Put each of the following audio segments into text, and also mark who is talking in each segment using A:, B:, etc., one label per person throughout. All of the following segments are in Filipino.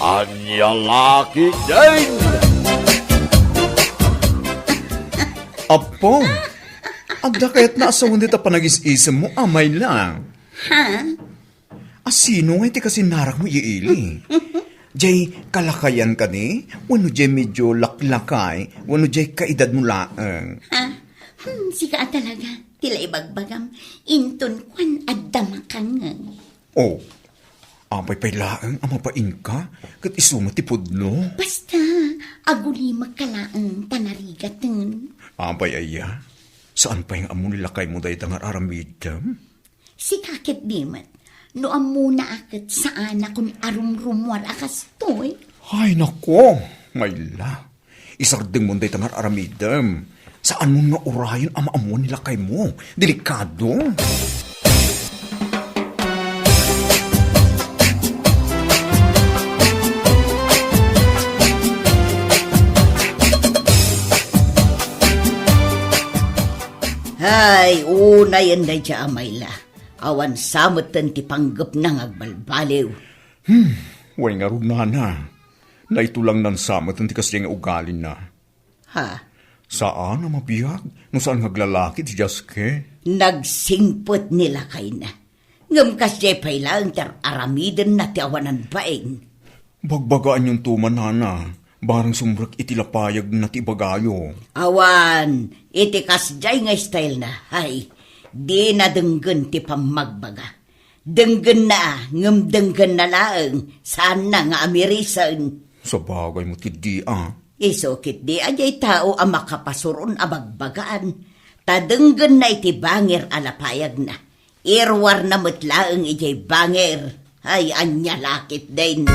A: Anya laki din!
B: Apo, agda kaya't naasawan dita panagis-isam mo, amay lang.
C: Ha?
B: Sino nga iti kasi narak mo iili? Jay, kalakayan ka ni? Wano jay medyo laklakay? Wano jay kaedad mo laang?
C: Ha? Sika talaga. Tila ibagbagam. Inton kwan at damakang.
B: Oh, apay pay laang amapain ka? Kat isumatipod no?
C: Basta, aguli magkalaang panarigatan.
B: Apay aya, saan pa yung amo nilakay mo dahi tangar aramidam?
C: Si kakit dimat. Noam muna akit sa anak kung arumrumwar akas to'y.
B: Ay nako, mayla. Isardeng mo dahi tangar aramidam. Saan mo nga urayon ama amo nilakay mo? Delikado.
C: Ay, una yan na dya, Amayla. Awan samutan ti panggap nang agbalbaliw.
B: Way nga rin na. Naitulang nan samat ang tikas yung ugalin na.
C: Ha?
B: Saan na mabiyag? No saan ngaglalaki ti Jaske?
C: Nagsingpot nila kay na. Ngam kasya pa'y lang tar aramidin na ti awanan baing.
B: Bagbagaan yung tuman na. Barang sumrak itilapayag na ti bagayo.
C: Awan, iti kasjay nga style na. Hay, di na denggan ti pamagbaga. Denggan na, ngam denggan na laang. Sana nga amirisan.
B: Sa bagay mo ti di
C: Isokit di ajay tao ang makapasuron abagbagaan. Tadenggan na iti banger alapayag na. Irwar na matlaang ijay banger. Ay, anya lakit din.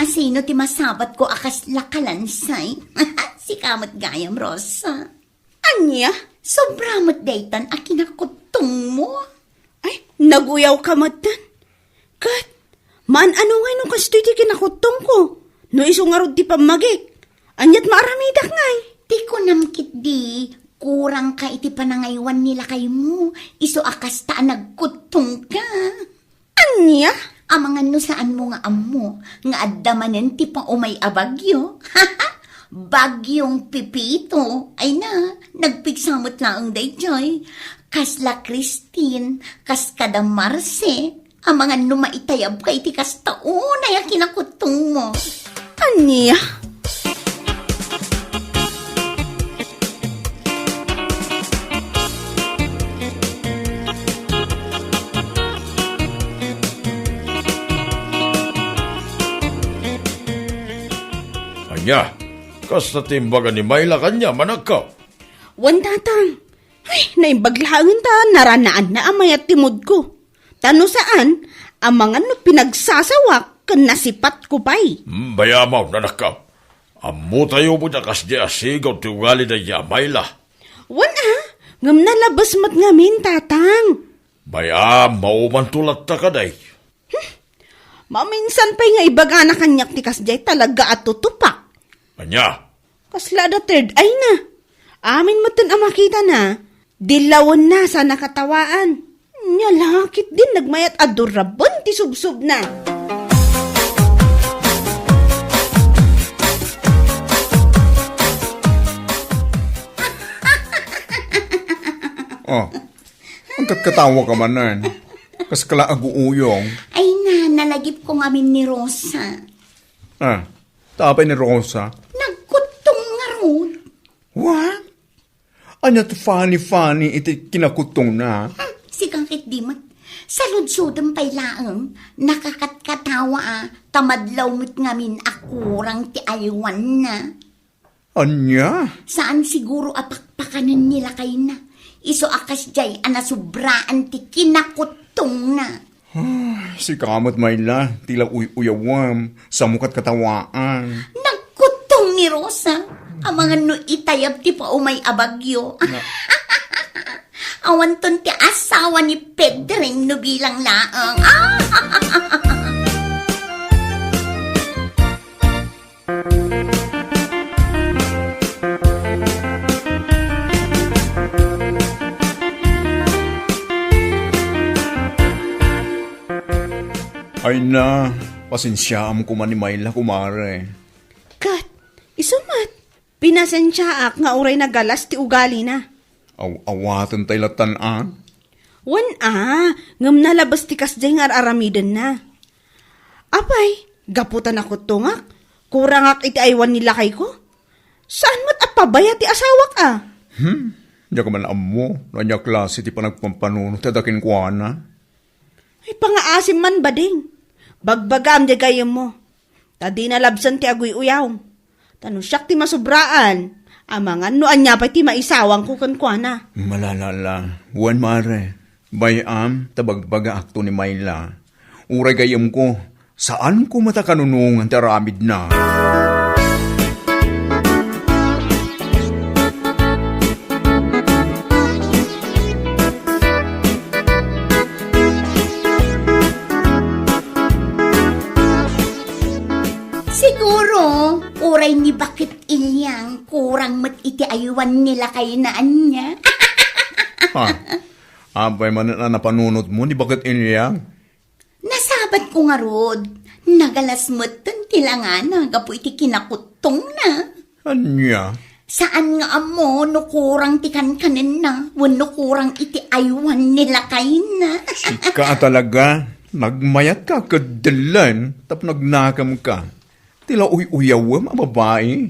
C: Sino ti masabat ko akas lakalansay? Si kamot gayam, Rosa.
D: Anya?
C: Sobramat daytan a kinakutong mo.
D: Ay, naguyaw ka matan. Kat, man ano ngay nung kastoy ti kinakutong ko? No isungarod ti pamagik. Anyat maaramidak ngay.
C: Ti ko namkit di, kurang ka iti panangaywan nila kay mo. Iso akas ta nagkutong ka.
D: Anya?
C: Amangan no saan mo nga amo, nga addamanen ti pang umay abagyo. Bagyong pipito. Ay na, nagpiksamot lang day joy. Kasla Christine, kas kada Marce. Amangan no maitayab kay ti kas taon ay kinakutong mo.
D: Anya?
A: Anya, kas na timbaga ni Mayla kanya, manakaw.
D: Wan tatang. Ay, naimbaglaangan ta, naranaan na amayat timod ko. Tano saan, amangan no pinagsasawak, kan nasipat ko pa'y.
A: Bayamaw, nanakaw. Amo tayo mo na kas di asigaw ti ugali na ya, Mayla.
D: Wan ngam nalabas mat ngamin tatang.
A: Bayam, mauman tulat ta kaday.
D: Maminsan pa'y nga ibaga na kanyak ti kasjay talaga at tutupak.
A: Anya?
D: Kasla da third ay na. Amin mo tin ang makita na. Dilawon na sa nakatawaan. Nyalakit din nagmayat adorabon ti subsub na.
B: Oh, ang katawa ka manan. Kas kala aguuyong.
C: Ay na, nalagip ko ngamin ni Rosa.
B: Tapay ni Rosa.
C: Nagkutong nga ron.
B: What? Anya to funny iti kinakutong na.
C: Si kangkit dimat. Sa ludsudang pay laang, nakakatkatawa tamadlaw mo't ngamin akurang ti aywan na.
B: Anya?
C: Saan siguro apakpakanan nila kay na. Iso akas jay anasubraan ti kinakutong na.
B: Si kamot Mayla, tila uyawam, sa mukat katawaan.
C: Nagkutong ni Rosa. Amangan no itayab ti pa umay abagyo. Awan ton ti asawa ni Pedring no bilang laang.
B: Ay na, pasensyaan ko man ni Mayla, kumare.
D: Kat, isumat. Pinasensyaak nga uray na galas ti ugali na.
B: Awatan tayo latanan.
D: Wan ngam nalabas ti kasday nga aramiden na. Apay, gaputan ako tungak. Kurangak iti aywan nila kay ko. Saan mo't apabaya ti asawak
B: Diya ka man amo, nanya klase ti panagpampanunod, tadakin ko na.
D: Ay, pangaasim man bading. Bagbagam di gayam mo. Tadi nalabsan ti agoy uyaw. Tanusyak ti masubraan. Amangan no anya pa ti maisawang ko kankwana.
B: Malalala, Juan Mare, bayam, tabagbaga akto ni Mayla. Uray gayam ko, saan ko matakanunungan taramid na?
C: Siguro, uray ni Bakit Ilyang, kurang mat iti aywan nila kay naan niya.
B: Ha? Abay man na napanunod mo, di bakit iniyang?
C: Nasabat ko nga rod, nagalas mo't tilangan, gapo iti kinakutong na.
B: Anya?
C: Saan nga amo, no kurang ti kankanin na, wano kurang iti aywan nila kay na.
B: Ika talaga, nagmayat ka kadalan, tap nagnakam ka. Tila uyaw ang babae.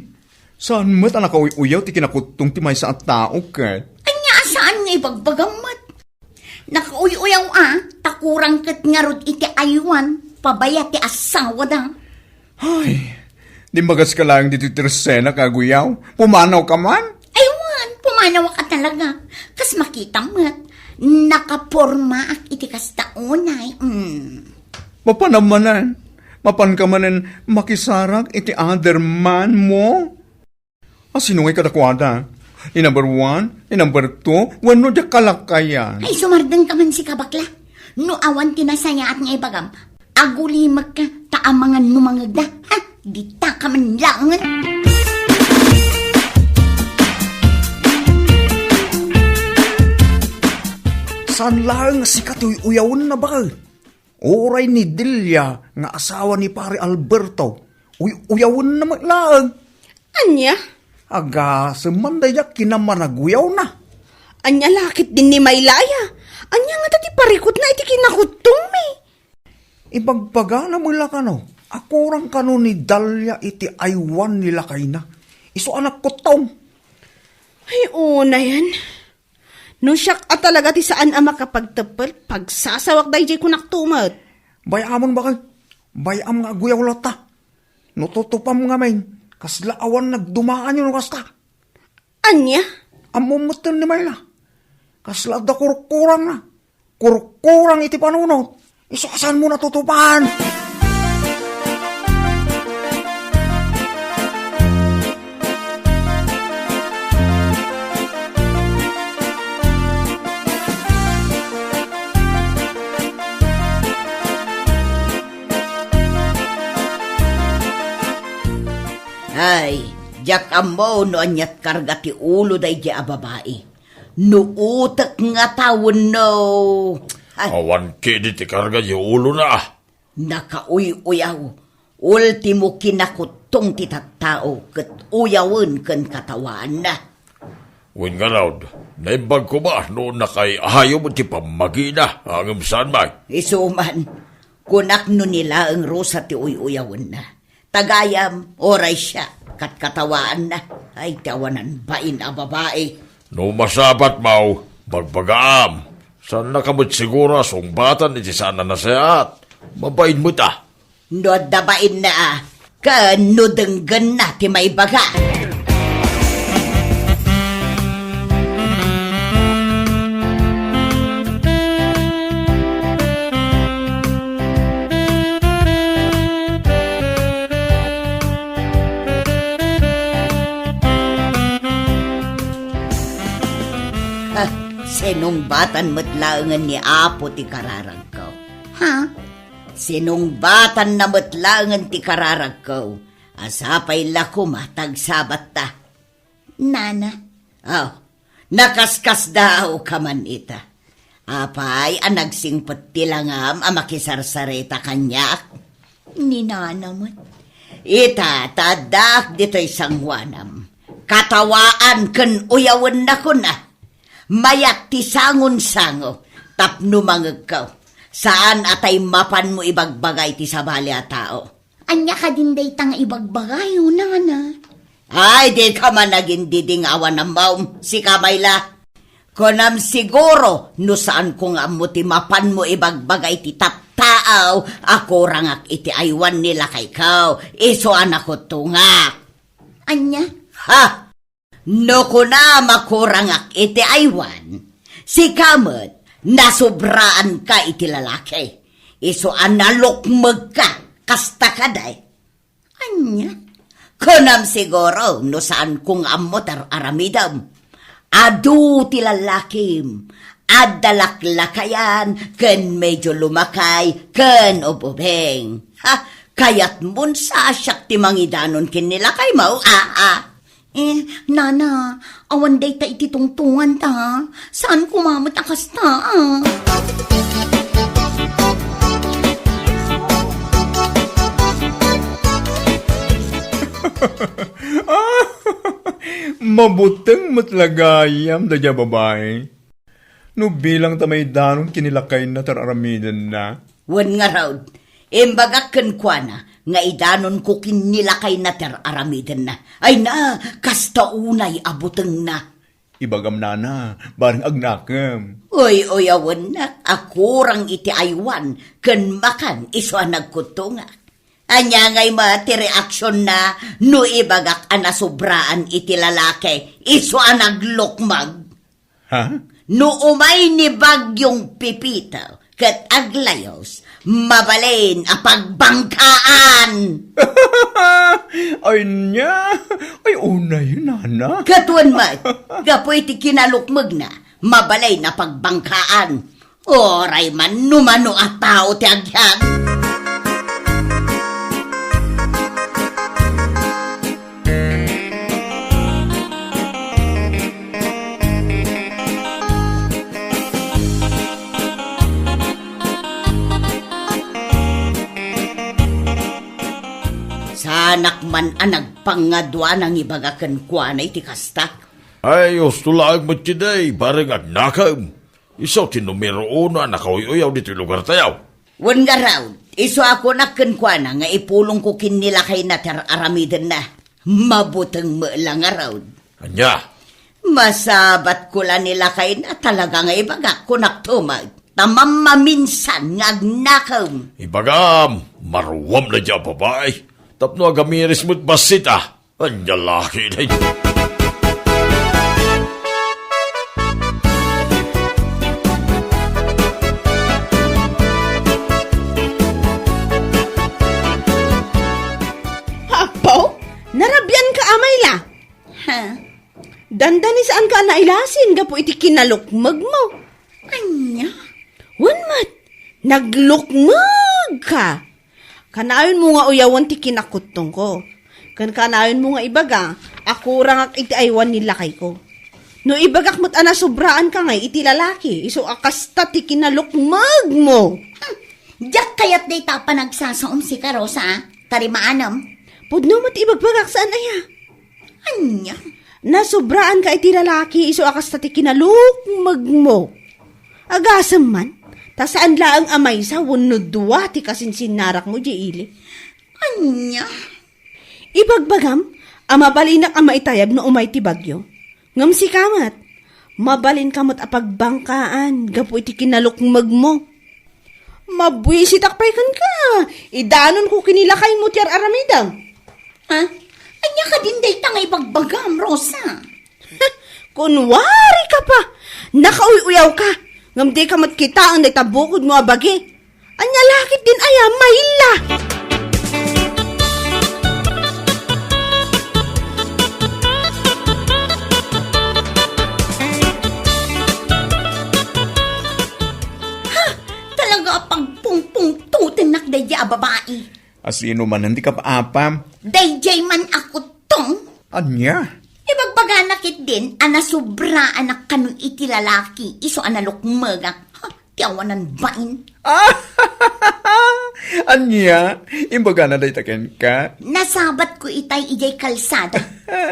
B: Saan mo't anak uyaw ti kinakutong ti may sa tao ka?
C: Anya, saan nga ibagbagamat? Nakauyaw takurang kat nga rod iti aywan, pabaya ti asawa da.
B: Ay, di magas ka lang dito tirsena kaguyaw. Pumanaw ka man?
C: Aywan, pumanaw ka talaga. Kas makita mo't, nakaporma ak iti kastaunay.
B: Mapanamanan. Mapan ka manan makisarag iti other man mo? Sino ngay kadakwada? Ni number 1, ni number 2, wano di kalakayan.
C: Ay, sumardang ka man si kabakla. No awan tinasaya at nga ibagam. Agulimag ka, taamangan numangag da. Ha? Di ta ka man langan.
B: Saan lang si katuyawan na ba? Oray ni Delia nga asawa ni pare Alberto. Uyawan na maglaang.
D: Anya?
B: Aga, semanday yak kinamanaguyaw na.
D: Anya lakit din ni Maylaya. Anya nga tati parikot na iti kinakutong mi.
B: Ibagbaga na mula ka no. Ako rang kano ni Dalia iti aywan nila kay na. Iso anak ko taong.
D: Ay, una yan. No siyak talaga ti saan ang makapagtapal pagsasawak dahi jay kunaktumat.
B: Bayamon ba kay? Bayam nga aguyaw lata. Nututupam nga main. Kaslaawan nagdumaan yun kasta.
D: Anya?
B: Amumutan ni Mayla. Kaslada kurkurang na. Kurkurang iti panunod. Iso asan mo natutupan?
C: Ay, jak amo no anyat karga ti ulo day di babae. No utak nga tawon no. Ay,
A: Awan kidi ti karga yung ulo na
C: nakauy-uyaw. Ultimo kinakutong ti tattao ket uyawen ken katawaan na.
A: Win nga raud, naimbag ko ba noon na kay ahayo mo ti pamagina hanggang saan may?
C: Isuman, kunak no nila ang rosa ti uy-uyawen na. Tagayam, oray siya, kat katawaan na. Ay, tawanan bain a babae.
A: No masabat mau, bagbagaam. Saan nakamot siguro sungbatan iti sana nasayat. Mabain mo ta.
C: No dabain na kanudenggan na ti may baga. Sinungbatan matlaangan ni Apo ti kararagkaw. Ha? Sinungbatan na matlaangan ti kararagkaw. Asapay lako matagsabat ta. Nana? Oh, nakaskas daw ka man ita. Apay, nagsingpot tilangam makisarsareta kanyak. Ni nanamot. Itatadak dito'y sangwanam. Katawaan ken uyawan na ko na. Mayat ti sangon-sango. Tapno mangagkaw. Saan atay mapan mo ibagbagay ti sabali a tao?
E: Anya ka din day tang ibagbagay, nana.
C: Ay, di ka man naging didingawan ng maum, si Kamayla. Kunam siguro, no saan kung amuti mapan mo ibagbagay ti taptaaw, ako rangak iti aywan nila kay kaw, iso anak ko tungak.
E: Anya?
C: Ha! No kuna makurangak iti aywan, si Kamot, nasubraan ka iti lalaki. Iso analukmag ka, kasta ka day.
E: Anya?
C: Kunam siguro, no saan kung amot aramidam. Adu ti lalakim, adalaklakayan, ken medyo lumakay, ken ububeng. Ha, kayat mun sa asyak ti mangidanon kin nila kay mau,
E: Nana, awan day ta iti tungtungan ta. Saan kumamot akas ta,
B: Mabuteng matlagayam da dya babae. No bilang tamay danon kinilakay na tararamidan na.
C: wan nga raw, imbagak ken kuana, nga idanon ko kinilakay na ter aramiden na. Ay na, kasta unay abuteng na.
B: Ibagam na, barang agnakam.
C: Uy, awan na, akurang iti aywan, ken makan iso nagkutunga. Anya ngay mati reaksyon na, no ibagak anasubraan iti lalaki, iso naglukmag.
B: Ha?
C: No umay ni bagyong pipitaw, kat aglayos, mabalin a pagbangkaan.
B: Ay niya, ay unay nana.
C: Katuan mat, gapoy ti kinalukmag na, mabalay na pagbangkaan. Oray man, numano at tao ti agyan. Sanak man nagpangadwa ng ibagakan kwa na iti kasta.
A: Ay, ostulaag mo tiday, barang agnakam. Isaw ti numero 1 nakauyaw dito lugar tayaw.
C: Wan nga raw, iso ako nakankwa na nga ipulong ko kinila kay natar aramiden na. Mabutang lang nga raw.
A: Anya,
C: Masabat ko lang nila kay na talaga nga ibagak ko naktumag. Tamam maminsan nga agnakam.
A: ibagam, maruwam na dya babae. Tapno agamiris mo't basita. Anya laki na yun.
D: Apaw, narabyan ka Amayla.
E: Ha?
D: Dandani saan ka nailasin, gapo iti kinalukmag mo.
E: Anya?
D: Wanmat, naglukmag ka. Kanayon mo nga uyawan ti kinakutong ko. Kanayon mo nga ibaga, ako rangak iti aywan nila kay ko. No ibagak mo't sobraan ka ngay iti lalaki, iso akasta ti kinalukmag mo.
E: Diyak kayat day ta pa nagsasaom si Karosa, tarimaanam.
D: Pudno mo't ibagbagak saan aya.
E: Anya?
D: Nasobraan ka iti lalaki, iso akasta ti kinalukmag mo. Agasam man, ta saan laang amay sa wano duwa ti kasinsinnarak mo di ili.
E: Anya?
D: Ibagbagam, amabalinak ang maitayab no umay ti bagyo. Ngam si kamat, mabalin kamot apagbangkaan, gapo iti kinalukmag mo. Mabwisit akpaykan ka, idanon ko kinilakay mo tiyar aramidang.
E: Ha? Anya ka din day ta nga ibagbagam, Rosa.
D: Kunwari ka pa, nakauyaw ka, ngam di kamot kita ang naitabukod mo abagi. Anya lakit din aya, mahila.
E: Tinak dayjay babae.
B: Asino man hindi ka paapam.
E: Dayjay man ako tong.
B: Anya?
E: Ibagbaga nakit din, anasubra anak kanong iti lalaki, iso analukmagak. Ha,
C: tiawanan bain.
B: Anya, imbaga na day taken ka.
C: Nasabat ko itay ijay kalsada.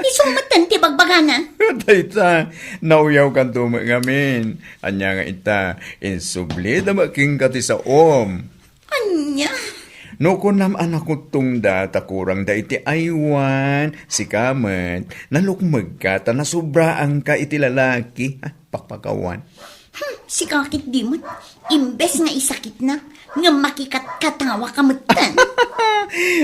C: Isumatan ti bagbagana.
B: Dayta, nauyaw kan ngamin. Anya nga ita, insubli da making kati sa
C: Anya?
B: No ko nam anak ko tungda takurang da iti aywan, si kamet, nalukmag ka, ta nasubraan ka iti lalaki, pakpakawan.
C: Si kakit di mo, imbes nga isakit na, nga makikat-katawa kamutan.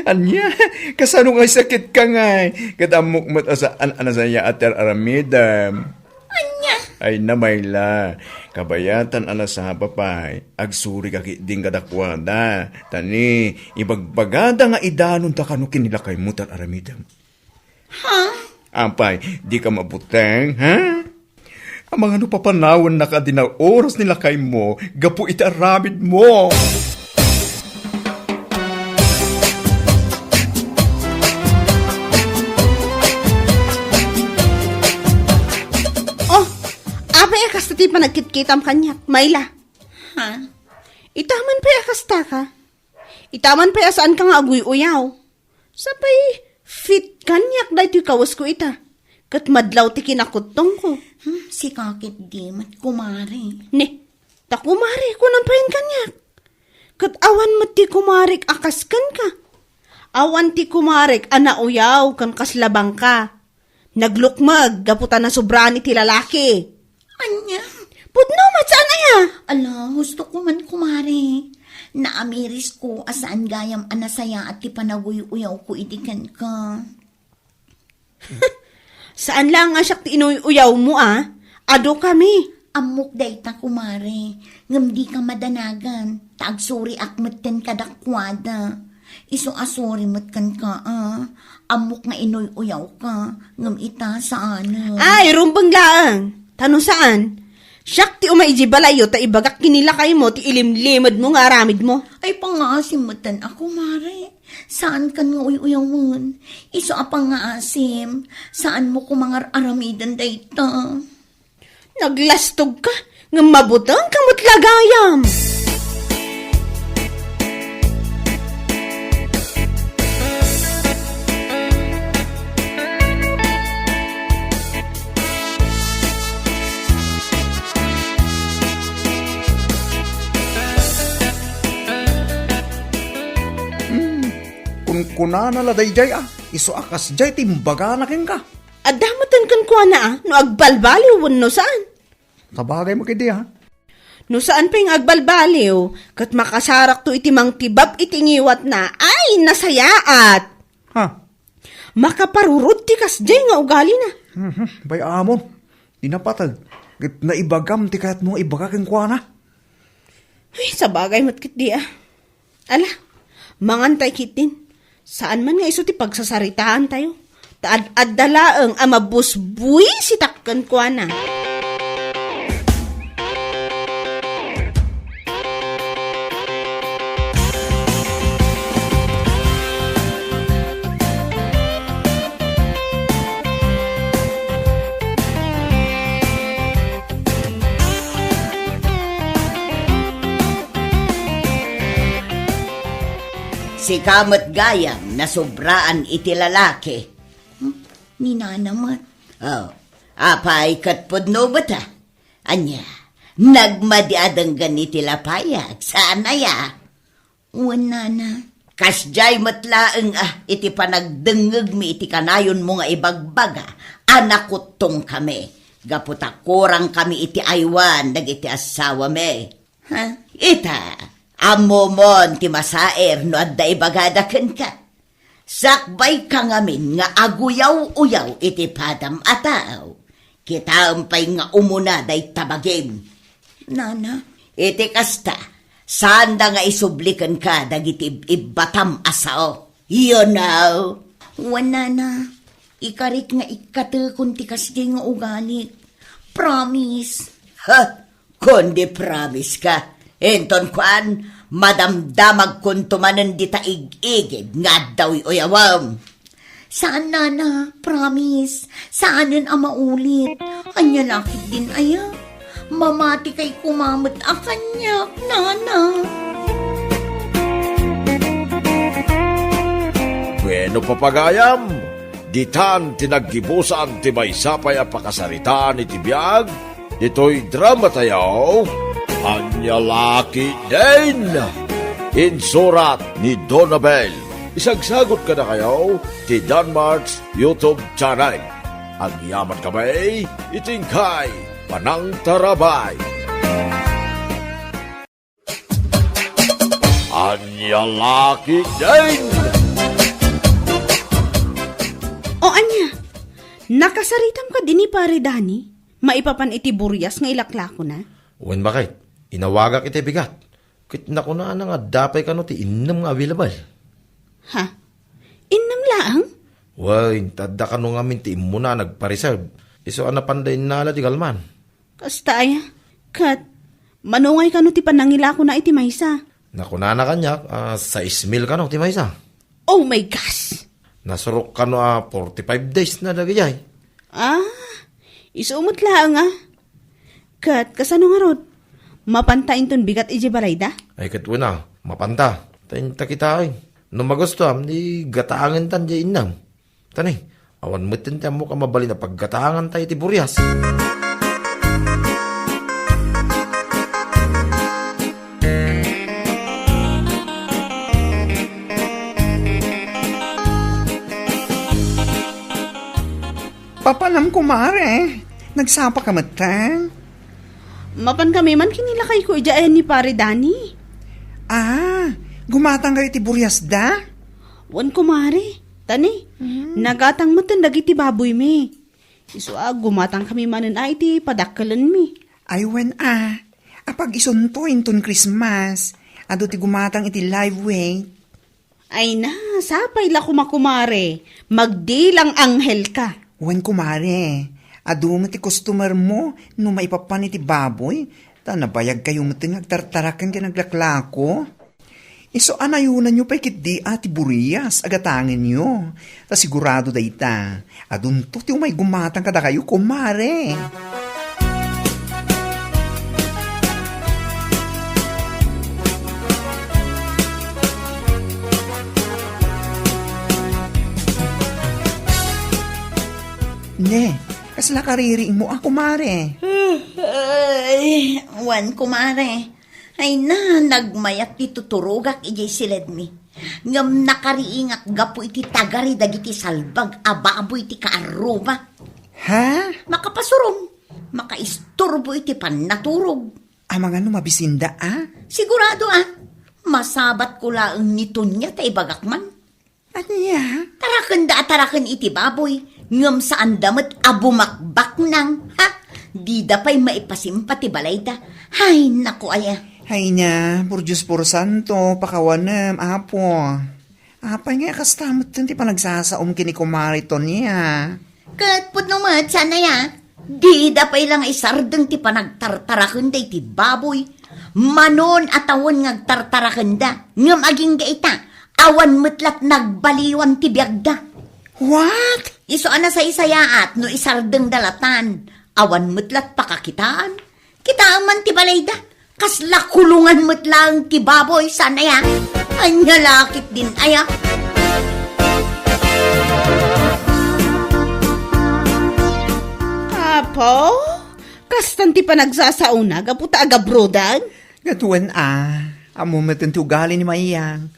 B: Anya, kasano nga sakit ka nga, katamok mo't asaan anasaya ater aramidam.
C: Anya?
B: Ay namayla, kabayatan alas sa papay, agsuri kakiding kadakwada, tani, ibagbagada nga idanon ta kano kinilakay mo tan aramidam.
C: Ha?
B: Ampay, di ka mabuteng, ha? Ang mga papanawan na ka din na oras nila kay mo, gapu itaramid mo.
D: Oh, apay akas na ti pa nagkitkitam kanyak, Mayla.
C: Ha?
D: Itaman pa akas ta ka. Itaman pa saan ka nga aguy-uyaw. Sapay, fit kanyak dahi ti kawas ko ita. Kat madlaw ti kinakutong ko.
C: Si kakit di mat kumari.
D: Ne, ta kumari ko ng pain kanyak. Kat awan mo ti kumarik akas kan ka. Awan ti kumarik anauyaw kan kaslabang ka. Naglukmag, gaputa na sobrani ti lalaki.
C: Anya?
D: Pudno, matsana ya.
C: Ala, gusto ko man kumari. Naamiris ko asaan gayam anasaya at ti panaguy-uyaw ko idikan ka.
D: Saan lang nga siya ti inuyaw mo Ado kami.
C: Amok day ta kumari. Ngam di ka madanagan. Tagsuri akmeten kadakwada. Iso asuri mat kan ka Amok nga inuyaw ka. Ngam ita saan?
D: Ay, rumbang laang. Tanong saan? Siyak ti umaiji balayo ta ibagak kinilakay mo ti ilimlimad mo nga aramid mo.
C: Ay pangasim matan ako, mare. Saan kan nga uyaw mo? Iso apang nga asim. Saan mo ko mga aramidan dayta?
D: Naglastog ka, nga mabutang kamot lagayam.
B: Kunana la day jay iso akas jay timbaga na ken ka.
D: Adamatan kan kwa na no agbalbaliw no saan?
B: Kabagay mo kidi
D: No saan pa yung agbalbaliw, kat makasarak to iti mang tibab itingiwat na, ay nasayaat.
B: Ha?
D: Makaparurot ti kasjay nga ugali na.
B: Bay amon, dinapatag. Naibagam ti kayat mo ibaga ken kwa na.
D: Ay, sa bagay matkit di Ala, mangantay kitin. Saan man nga iso ti pagsasaritaan tayo? Taad-ad-dalaang amabusbuy si takkan kwa na.
E: Si kamot gayam na sobraan iti lalaki.
C: Ninanamat.
E: Oh, apay katpod no bata. Anya, nagmadiadang ganiti lapayag. Saan na ya?
C: Wala na.
E: Kasjay matlaeng iti panagdengeg mi iti kanayon mo nga ibagbaga. Anakutong kami. Gaputakurang kami iti aywan dagiti asawa me.
C: Ha?
E: Ita, amomon ti masaer no adda ibagadaken ka. Sakbay ka ngamin nga aguyaw-uyaw iti padam ataw. Kitaampay nga umuna day tabagim.
C: Nana?
E: Iti kasta, sanda nga isublikan ka dagiti ibatam asao. You know?
C: Wala na. Ikarik nga ikatukon ti kasdi nga ugali. Promise.
E: Ha? Kundi promise ka. Enton kwan, madamdamag kuntumanan di taig-igid nga daw uyawam.
C: Saan, Nana? Promise. Saanin ang maulit? Anya lakit din aya. Mamati kay kumamot a kanyak, nana.
A: Bueno papagayam, ditan tinaggibusan ti may sapay a pakasaritaan iti biyag, ito'y drama tayo, Anya Laki din! Insurat ni Donabel. Isagsagot ka na kayo ti Danmarks YouTube channel. Ang yaman kamay, itingkay, Panang Tarabay. Anya Laki din!
D: O anya, nakasaritam ka din ni pare Dani? Maipapan iti buryas nga ilaklako na?
F: Wen bakit? Inawagak iti bigat. Kit na ko na nga dapay ka no ti innam nga available.
D: Ha? Innam laang?
F: Wen, tadda ka no nga min ti imo na nagpa-reserve. Iso ana panday nala ti galman.
D: Kasta ay, kat, manungay ka no ti panangilako na iti maysa.
F: Nakunana kanyak, 6 mil ka no ti maysa.
D: Oh my gosh!
F: Nasurok ka no 45 days na dagayay.
D: Ah, isumot laang ah. Kat, kasano nga rod? Mapantain ton bigat iji balayda?
F: Ay kat na, mapanta. Tayin takitain. No magusto di gataangan tan di innam. Tani, awan mo tinta mo ka mabali na paggataangan tayo ti buryas.
B: Papalam kumare, nagsapa ka matang.
D: Mapan kami man kinilakay ko ijayan ni pare Dani.
B: Gumatang kayo ti buryas da?
D: Wan kumare, tani, nagatang matan dagiti baboy mi. Iso gumatang kami manen ay ti padakkalan mi.
B: Ay wen apag isunto inton Christmas, ado ti gumatang iti live weight.
D: Ay na, sapay la kumakumare, magdilang anghel ka.
B: Wen kumare, ado mo ti customer mo, no maipapan iti baboy, ta nabayag kayo mo ti nagtartarakan ka naglaklako. Iso anayunan nyo pa ikit di ati buriyas, agatangin nyo. Ta sigurado da ita, adun to ti umay gumatang kada kayo kumare. Ne, kasla kaririing mo kumare.
C: Ay, wan kumare. Ay na, nagmayat ti tuturugak ijay silid mi. Ngam nakariingak gapu iti tagari dagiti salbag ababoy iti kaaruma.
B: Ha?
C: Makapasurom, makaisturbo iti pannaturog.
B: Amang ano mabisinda
C: Sigurado masabat ko laang nito niya ta ibagak man.
B: Ano ya?
C: Tarakan da tarakan iti baboy, ngam saan damat abumakbak nang, ha? Di da pa'y maipasimpa ti balayda. Hay, naku aya.
B: Hay na, por Diyos por santo, pakawanam, apo. Apay nga kastamot din ti panagsasaom kini kumari to niya.
C: Kat put naman, sana ya. Di da pa'y lang isardeng ti panagtartarakan da iti baboy. Manon atawan ngagtartarakan da. Ngam aging gaita, awan metlat nagbaliwan ti biagda.
B: What?
C: Iso ana sa isayaat no isardeng dalatan. Awan metlat pakakitaan. Kitaan man ti balayda. Kasla kulungan metlang ti baboy sana ya. Anya lakit din aya.
D: Apo? Kastan ti panagsasauna, gaputa agabrodan?
B: Gatuan amo meten ti ugali ni Mayang.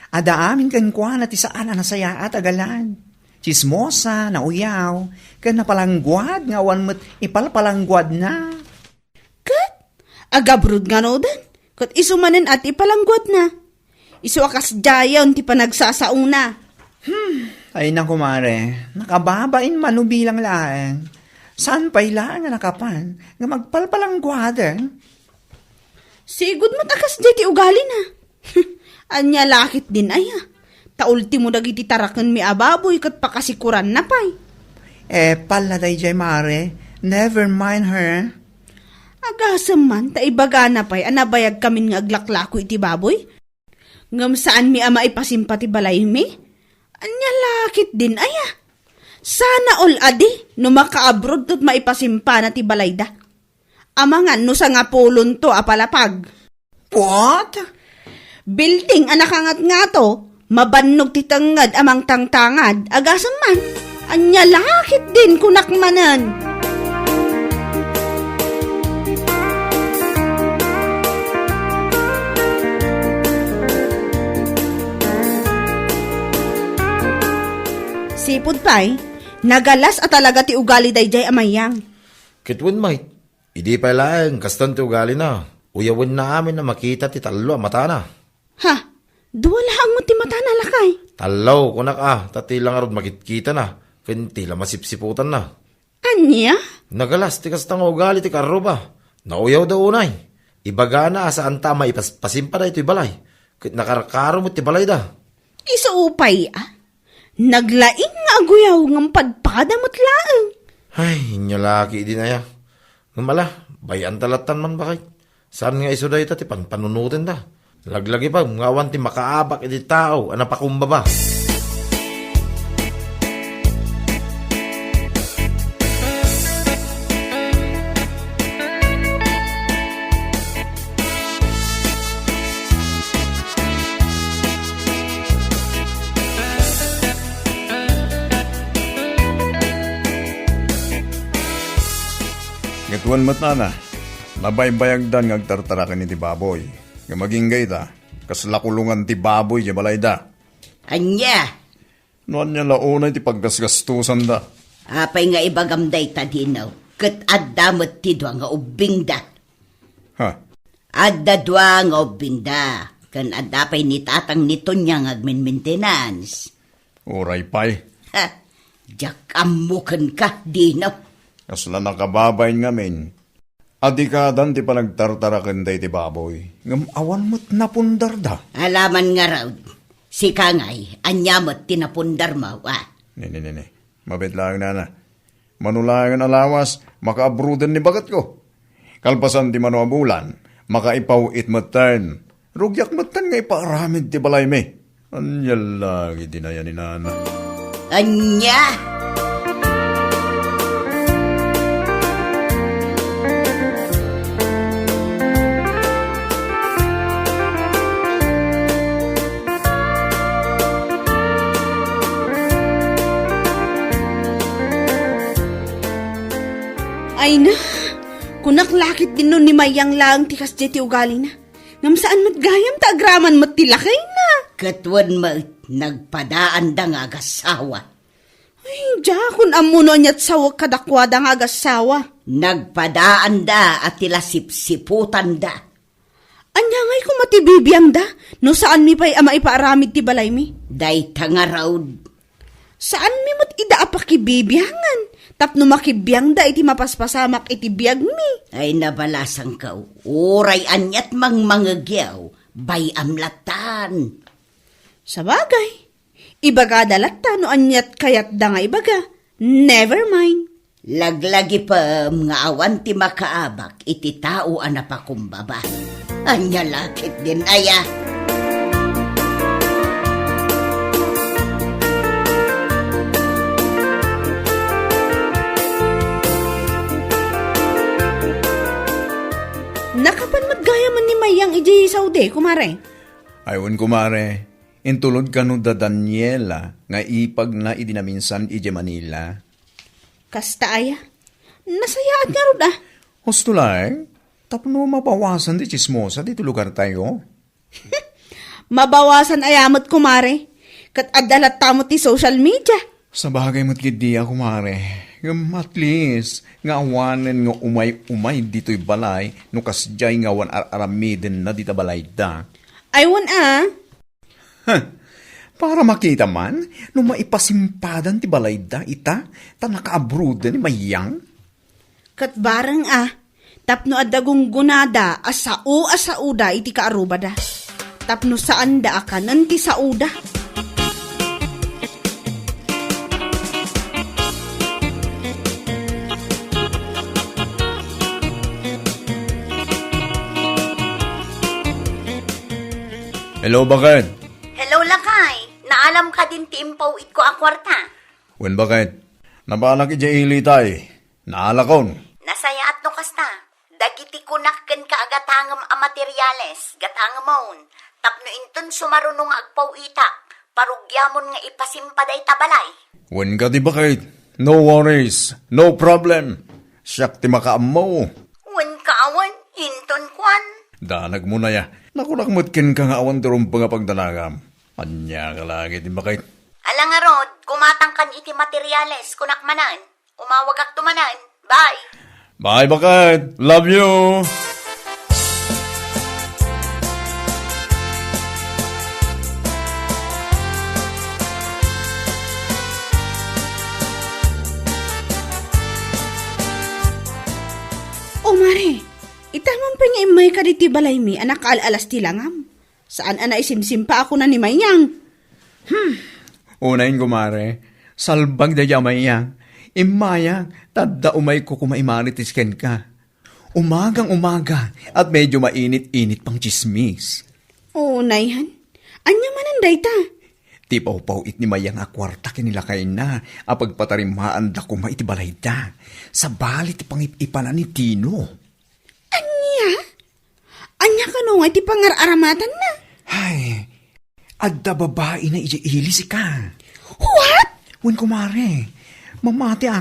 B: Ada amin kan kwa na ti saan na saya at agalan. Chismosa, nauyaw, kan napalangguad, nga awan met ipalpalangguad na.
D: Kat? Agabrod nga no dan? Kat isumanen at ipalangguad na. Isu akas jayon ti panagsasauna.
B: Ay na kumare, nakababain manubilang laang. Saan pa'y laang nga nakapan, nga magpalpalangguadan?
D: Sigud mat akas ti ugali na. Anya lakit din aya. Taultimo dagiti taraken mi ababoy kat pakasikuran na pay.
B: Paladay jay mare, never mind her.
D: Agasam man, taibaga na pay, anabayag kamin nga aglaklako iti baboy. Ngam saan mi ama ipasimpati balay mi? Anya lakit din aya. Sana all adi, no makaabroad tot maipasimpa na ti balayda. Amangan no sa nga pulon to apalapag.
B: What?
D: Bilting anak angat nga to, mabannog titangad amang tangtangad, agasam man, anya lakit din kunakmanan. Sipod pa'y, nagalas at talaga ti ugali dayjay amayang.
F: Kitwin mate, hindi pa lang, kastan ti ugali na. Uyawin na amin na makita ti talo mata na.
D: Ha, duwalaang mo ti mata na lakay.
F: Talaw, kunak tatilang arod makitkita na. Kintila masipsiputan na.
D: Anya?
F: Nagalas, ti kastang ugali ti karro ba? Nauyaw daw unay. Ibaga na saan tama ipasimpa na ito'y balay. Kit nakarakaro mo ti balay da.
D: Isuupay Naglaing nga aguyaw ng padpada mo't laang.
F: Ay, inyo laki din aya. Ngumala, bayan talatan man bakit? Saan nga iso da ito ti panunutin da? Laglagi pa, ngawan ti makaabak iti tao, anapakumbaba.
B: Ngituan mat na, nabaybayagdan ngagtartarakan ni ti baboy. Nga maging gayda, kaslakulungan ti baboy di balay da.
E: Anya,
B: Noan niya launay ti paggasgastusan da.
E: apay nga ibagamday ta dinaw, kat addamot ti dwa nga ubing da.
B: Ha?
E: Adda dwa nga ubing da, kan addapay ni tatang nito niya nga maintenance.
B: Oray pay.
E: Ha, jak amukan ka, dinaw.
B: Kasla nakababay ngamin. Adikadan ti panagtartarakan day ti baboy. Ngam awan mo't napundar da.
E: Alaman nga raw, si Kangay, anyamot tinapundar mo,
B: Nini. Mabit lang na. Manulangan alawas, makaabrudan ni bagat ko. Kalpasan ti manuabulan, makaipaw it matan. Rugyak matan nga ipaaramid ti balay me. Anyal lagi dinaya ni nana.
E: Anya!
D: Ay na, kunaklakit din nun ni Mayang lang tikas ti ugali na. Ngam saan mo't gayam ta agraman mo't tilakay na.
E: Katwan mo, nagpadaan da nga agasawa.
D: Ay, jakon amuno niya't sawa kadakwada nga agasawa.
E: Nagpadaan da at tila sipsiputan da.
D: Anya ngay ko matibibiyang da, no saan mi pa'y ama ipaaramid ti balay mi?
E: Day tanga raw.
D: Saan mi mo't ida apakibibiyangan? Tapno makibiyang da iti mapaspasamak iti biyag mi.
E: Ay nabalasang ka, uray anyat mang mangagyaw, bay amlatan.
D: Sa bagay, ibaga dalata no anyat kayat da nga ibaga. Never mind.
E: Laglagi pa nga awan ti makaabak, iti tao anapakumbaba. Anya lakit din aya.
D: Nakapan maggayaman ni Mayang iji saude, kumare.
B: Ayun kumare, intulod ka no da Daniela nga ipag na idinaminsan ije Manila.
D: Kasta aya, nasayaan nga ron
B: Husto lang, tapno mabawasan di chismosa dito lugar tayo.
D: Mabawasan ayamot, kumare. Kat adalat tamot ti social media.
B: Sa bagay mo't kidiya kumare, at least nga awanen nga umay dito'y balay no kasjay nga wan aramiden na dita balay da.
D: Aywan
B: Para makita man, no maipasimpadan ti balay da ita, ta nakaabruda ni Mayang.
D: Kat barang tapno adagong gunada asauda iti kaaruba da. Tapno saan da akanan ti sauda.
B: Hello, bakit?
C: Hello, Lakay. Naalam ka din tiimpaw it ko ang kwarta.
B: Wen bakit? Nabalak ija ili tay. Naalakon.
C: Nasaya at no kasta. Dagiti kunakken ka agatangam a materyales, gatangamon. Tapno inton sumarunong agpawitak, parugyamon nga ipasimpaday tabalay.
B: Wan ka di bakit? No worries, no problem. Siyak ti makaamaw.
C: Wen kaawan, inton kwan.
B: Danag mo na ya. Nakunakmatkin ka nga awan darong mga pagdanagam. Anya ka lagi di bakit?
C: Alang nga rod, kumatangkan iti materyales, kunakmanan. Umawagak tumanan. Bye!
B: Bye bakit? Love you!
D: O mare, itamang pa nga imay ka diti balay mi, anak alalas ti langam. Saan ana isimsim pa ako na ni Mayang?
B: Unayin kumare, salbag da yamayang. Imayang, tadda umay ko kumaimanitis ken ka. Umagang umaga at medyo mainit-init pang chismis.
D: O nayhan, anya mananday ta.
B: Ti paw it ni mayang akwarta kinilakay na apagpatarimaan da kuma iti balay da. Sa bali ti pangipanan ni Tino.
D: Anya? Anya ka no nga iti pangar-aramatan na.
B: Hay, adda babae na iilis ka.
D: What?
B: Wen kumare, mamati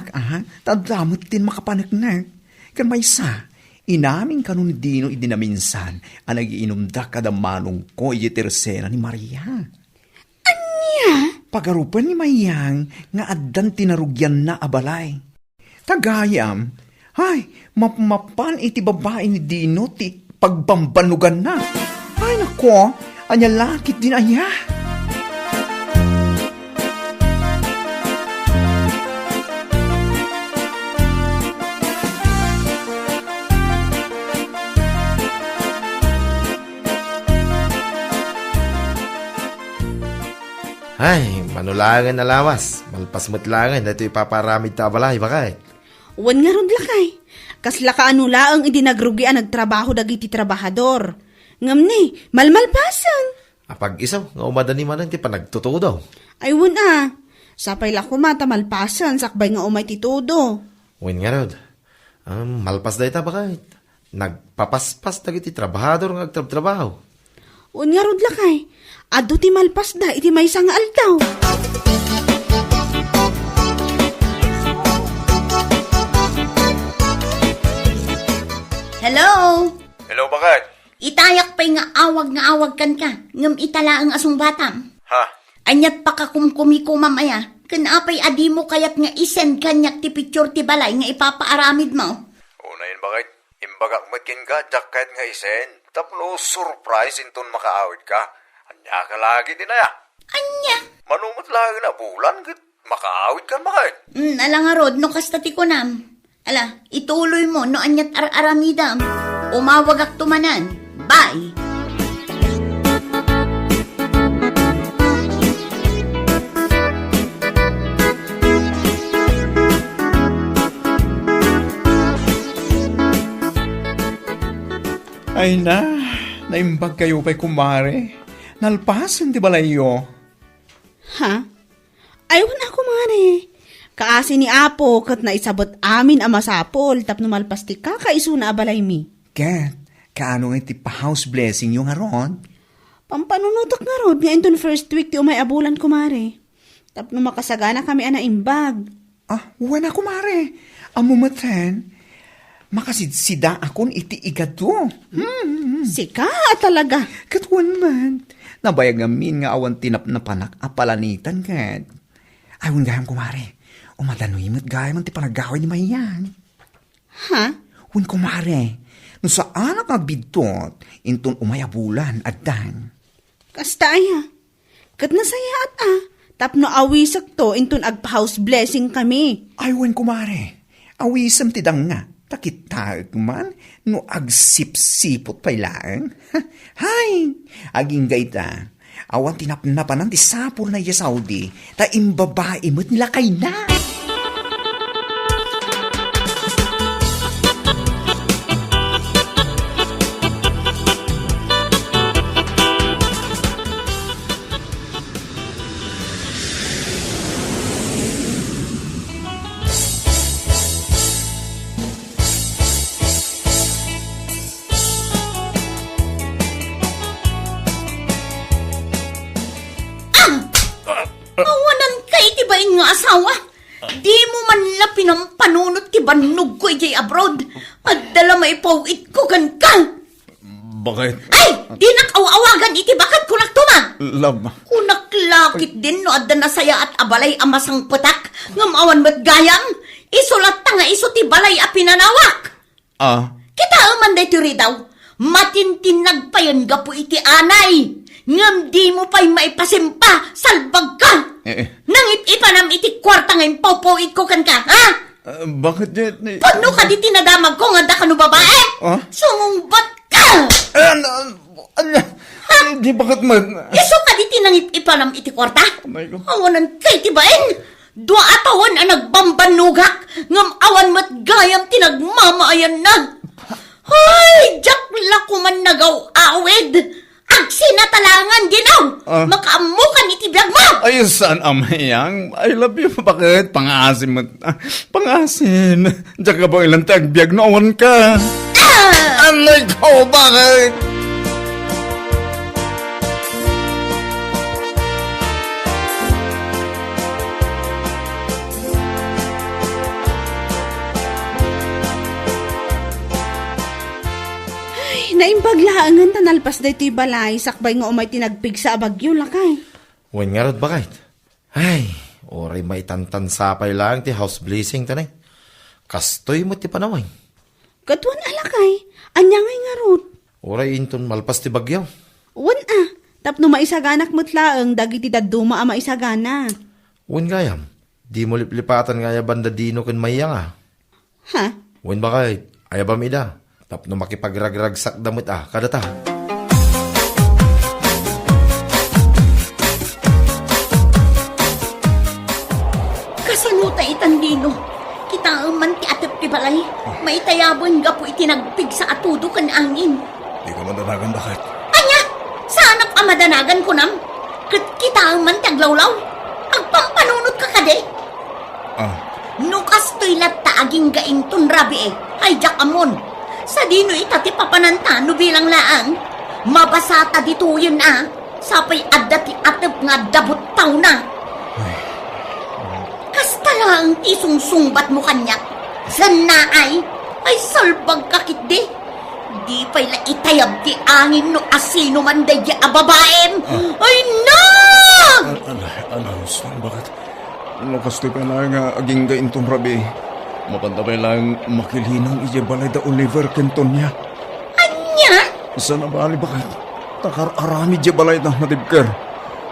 B: tadamot din makapanagnak. Kan may sa, inamin kanun Dino idinaminsan ang nagiinom da kadamanong ko iti tersera ni Maria.
D: Anya?
B: Pagarupan ni Mayang nga addan tinarugyan na abalay. Tagayam, ay, mapan iti babae ni Dino ti pagbambanugan na. Ay nako, anya lakit din anya.
F: Ay, manulangan na lawas. Malpas mo't langan na ito ipaparamid tabalay, bakit?
D: Wan nga rod lakay. Kasla ka anulaang idinagrugian nagtrabaho dagiti trabahador. Ngam ni, malmalpasan.
F: Apag isaw, nga umadani man ti panagtutuo daw.
D: Ay wan sapay la kumata malpasan, sakbay nga umay titudo.
F: Win nga rod. Malpas da ita, bakit? Nagpapaspas dagiti trabahador nga agtrabaho.
D: Wan nga rod lakay. Ado ti malpas da, iti may nga aldaw.
C: Hello?
B: Hello, bakit?
C: Itayak pa'y nga awag kan ka. Ngam itala ang asong batam.
B: Ha?
C: Anyat pa ka kumkumiko mamaya. Kanapay adi mo kayat nga isend kanyak ti picture ti balay nga ipapaaramid mo.
B: Unayin bakit? Imbagak matkin ka, jacket nga isen. Tapno surprise inton makaawid ka. Anya ka lagi din na ya.
C: Anya?
B: Manumot lagi na bulan, kit makaawid ka bakit?
C: Ala nga rod, no kastati ko nam. Ala, ituloy mo no anyat aramidam. Umawagak tumanan. Bye!
B: Ay na, naimbag kayo pa'y kumare. Nalpasan di balayo.
D: Ha? Aywan ako mare. Kaasi ni Apo kat na isabot amin ang masapol tapno malpastik ka kaisuna abalay mi.
B: Kat, kaano nga iti pa-house blessing yung aron?
D: Pampanunutok nga rod nga inton first week ti umay abulan kumare. Tapno makasagana kami ana imbag.
B: Ah, wala kumare. Amumatan, makasidsida akon iti igado.
D: Sika talaga.
B: Katwan man, nabayag amin nga awan tinap na panak apalanitan kat. Ayun gayam kumare, umadanoy mo't gayam ti panagawin ni Mayan.
D: Ha?
B: Wen kumare, no saan ang bidtot, inton umayabulan at dan.
D: Kasta aya. Kat nasaya at tapno awisak to inton agpa-house blessing kami.
B: Aywan kumare, awisam ti dang nga, takitag man, no agsip-sipot pa'y laang. Hay, aging gayta, awan tinapnapanan ti sapol na Saudi, ta imbabae mo't lakay na.
C: Awanan kay tibain nga asawa. Di mo man la pinampanunot ti bannog ko ijay abroad. Agdala maipawit ko kan ka.
B: Bakit?
C: Ay, di nakawawagan iti bakat kunak tuma.
B: Love.
C: Kunak lakit din no adda na saya at abalay amasang petak. Ngamawan mo't gayam. Isulat ta nga iso ti balay a pinanawak. Kita man day tiri daw. Matintinag pa yun gapo iti anay. Ngam di mo pa'y maipasimpa. Salbag ka. Nangit ipanam iti kwarta ngayon paupuit ko kan ka, ha?
B: Bakit jet?
C: Pano ka di tinadamag ko nga da ka no babae? Sumumbat ka!
B: Di bakit man?
C: Iso ka di tinangit ipanam iti kwarta?
B: Amay ko.
C: Awanan kay tibain. Dua atawan ang nagbambanugak. Ngam awan mat gayam tinagmamaayan na. Ay, jak lako man nagaw awid. Agsinatalangan ginaw. Makaamukan iti biyag mo.
B: Ay, saan amayang? I love you. Bakit? Pangasin mo. Pangasin. Diyan ka ba ilang tagbiag noon ka? Alay ko, bakit?
D: Naimbaglaangan tanalpas da ito'y balay, sakbay nga umay tinagpig sa abagyo lakay.
F: Wen nga rod bakit? Ay, oray may tantansapay lang ti house blessing tanay. Kastoy mo ti panaway.
D: Katuan alakay, anya ngay nga rod.
F: Oray inton malpas ti bagyaw.
D: Wan tapno maisaganak mutlaang dagiti daduma a maisagana.
F: Wen gayam, di mo liplipatan nga banda dino ken mayang
D: Ha?
F: Wen bakit? Ayabam ida. Tapno makipagragragsak damot kadata.
C: Kasanuta itandino. Kita man ti atip ti balay. May tayabon nga po itinagpig sa atudo kan angin.
B: Di ka madanagan bakit?
C: Anya! Saan ang amadanagan ko nam? Kita man ti aglawlaw. Agpampanunot ka kade. Nukas to'y latta aging gainton rabi Ay, jak amon. Sa dino itati papanantano bilang laang. Mabasata dito yun Sapay adda ti atip nga dabot taw na. Kasta lang isungsungbat mo kanyak. San na ay salbag kakit di. Di pa'y la itayab ti angin no asino man day ababaem. Ay na!
B: Alas, bakit? Nakastoy pa lang aging gaintong rabi. Mapanda pa lang makilinang balay da Oliver Kentonya.
C: Anya?
B: Sana bali bakit? Takar arami balay da natibker.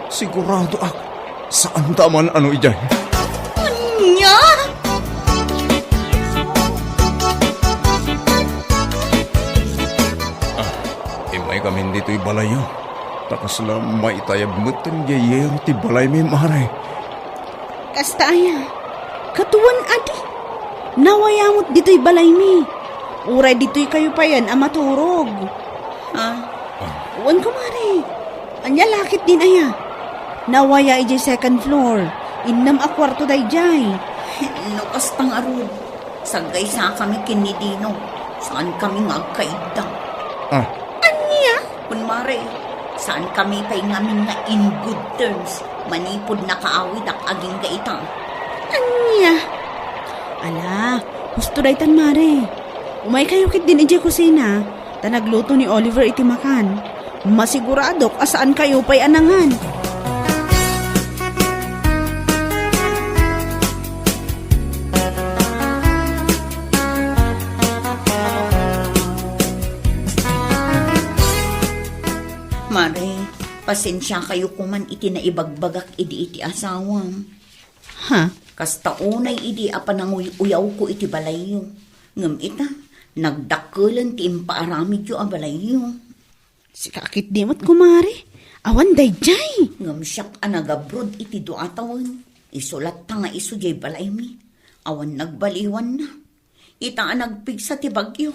B: Sigurado saan taman ano ijay?
C: Anya?
B: Imay kami dito'y balayo. Takas lang maitayab mutin gayero ti balay may maray.
D: Kasta aya, katuan adi. Nawayamot dito'y balay mi. Uray dito'y kayo pa yan maturog. Uwan kumari. Anya lakit din aya. Nawaya ijay second floor. Innam a kwarto day jay.
C: Lukas pang arod. Sagay sa kami kinidino. Saan kami ngagkaida?
D: Anya?
C: Kunmari, saan kami pa'y ngamin nga in good terms. Manipod na kaawid aging gaitang.
D: Anya? Ala, gusto day tan mare. Umay kayo kit din ijay kusina. Tanagluto ni Oliver iti makan. Masiguradok asaan kayo pa'y anangan.
C: Mare, pasensya kayo kuman iti na ibagbagak iti asawang.
D: Ha?
C: Kasta unay idi apananguyaw ko iti balayo. Ngam ita, nagdakulan ti impaaramid yo a balayo.
D: Si kakit dimot kumari. Awan day jay.
C: Ngam siyak anagabrod iti doatawan. Isulat ta nga iso jay balay mi. Awan nagbaliwan na. Ita nagpigsa ti bagyo.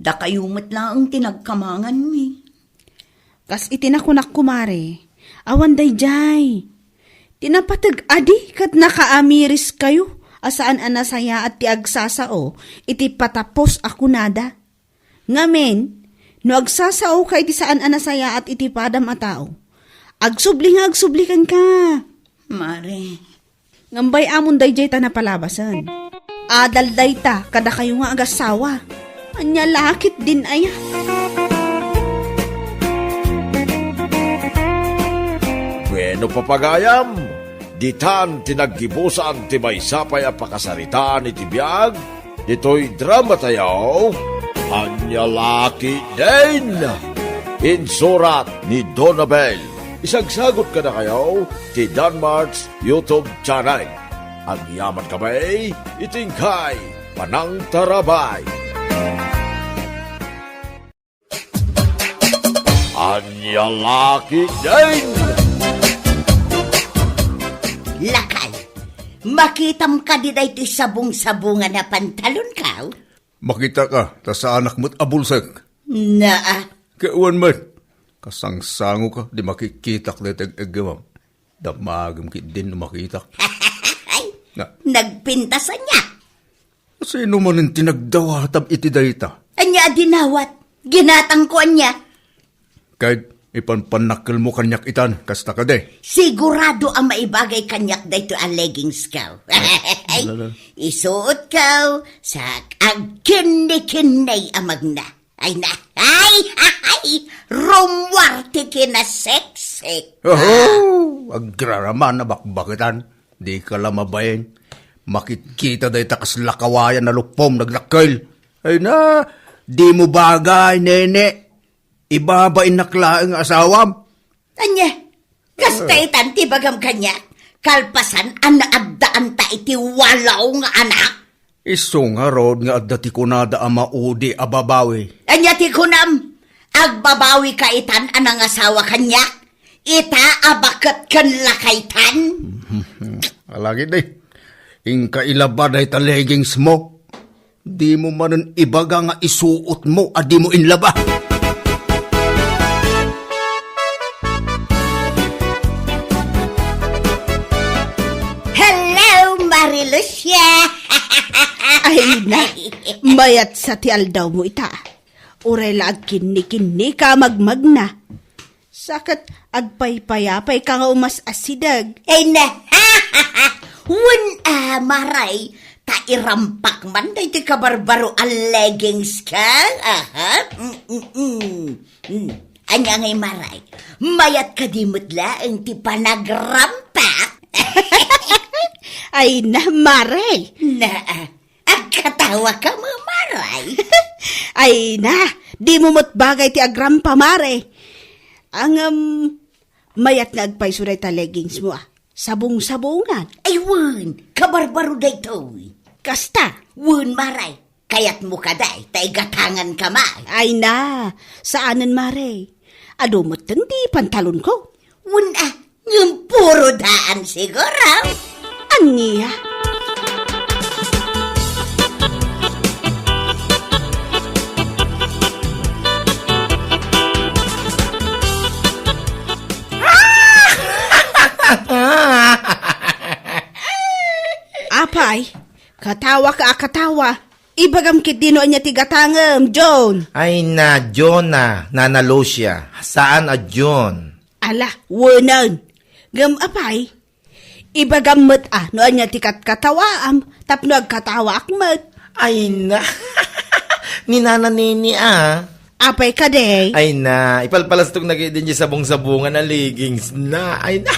C: Da kayumot lang tinagkamangan mi.
D: Kas itinakunak kumari. Awan day jay. Tinapatag adi kat nakaamiris kayo. Asaan anasaya at ti agsasao. Iti patapos ako nada. Ngamen, no agsasao ka iti saan anasaya at iti padam a tao. Agsubli kan ka.
C: Mare.
D: Ngambay amon dayjay ta napalabasan. Adal dayta, kada kayo nga agasawa. Anya lakit din ay.
A: Bueno papagayam, ditan tinaggibusan ti may sapay a pakasaritaan iti biyag, dito'y drama tayo, Anya Laki din. Insurat ni Donabel. Isagsagot ka na kayo ti Danmarks YouTube channel. Ang yaman kamay, itingkay, Panang Tarabay. Anya Laki din.
E: Lakay, makitam ka di iti sabong-sabungan na pantalon ka?
B: Makita ka, ta sa anak mo't abulsak.
E: Naa,
B: Kaiwan man, kasangsango ka, di makikitak na tag-agawam. Damagam kit din na makitak.
E: ay,
B: Na,
E: nagpintasan niya.
B: sino man ang tinagdawatab iti dayta?
E: Anya dinawat, ginatangkuan niya.
B: Kahit ipanpanakil mo kanyak itan, kasta ka de.
E: Sigurado ang maibagay kanyak dito ang leggings ka. Ay, isuot ka sa agkinni-kinnay amag na. Ay na, ay, rumwarte kina sexy.
B: Oh, agraraman na bakbakitan. Di ka lamabayin. Makikita day takas lakawayan na lupom naglakil. Ay na, di mo bagay, nene. Ibabain naklaang asawam.
E: Anya, kastaitan ti bagam kanya. Kalpasan ang naabdaan ta iti walaw nga anak.
B: Iso nga rod nga adda ti kunada ang maudi ababawi.
E: Anya ti kunam, agbabawi ka itan anang asawa kanya. Ita abakat kan lakaitan.
B: Alagi day, ingka ilaba day ta leggings mo. Di mo manan ibaga nga isuot mo, adi mo inlaba.
E: Hello, Marilucia!
D: Ay na, mayat sa tial daw mo ita. Uray lag kinni ka magmagna. Sakat agpaypayapay ka nga umas asidag.
E: Ay na, wun maray, ta irampak man da iti kabarbaro ang leggings ka. Anya ngay maray, mayat ka di mutla ang ti panagrampak.
D: Ay na, maray.
E: Na, agkatawa ka mo maray.
D: Ay na, di mo mo't bagay ti agram pa, mare. Ang mayat na agpaysuray ta leggings mo Sabong-sabongan.
E: Ay wun, kabarbaro da ito.
D: Kasta.
E: Wun maray, kayat mo ka day, tay gatangan ka ma.
D: Ay na, saanan, mare? Adumot di pantalon ko.
E: Wun yung puro daan siguro.
D: Aniya. Apay, katawa ka akatawa. Ibagam kit dino anya tigatangam, John.
F: Ay na, John na, nanalo siya. Saan a John?
D: Ala, wanan. Gam apay. Ibagamot no anya tikat katawaam, tapno agkatawa akmat.
F: Ay na, ni Nana Nini
D: Apay ka day.
F: Ay na, ipalpalastog na kayo din yung sabong-sabungan na leggings na. Ay na,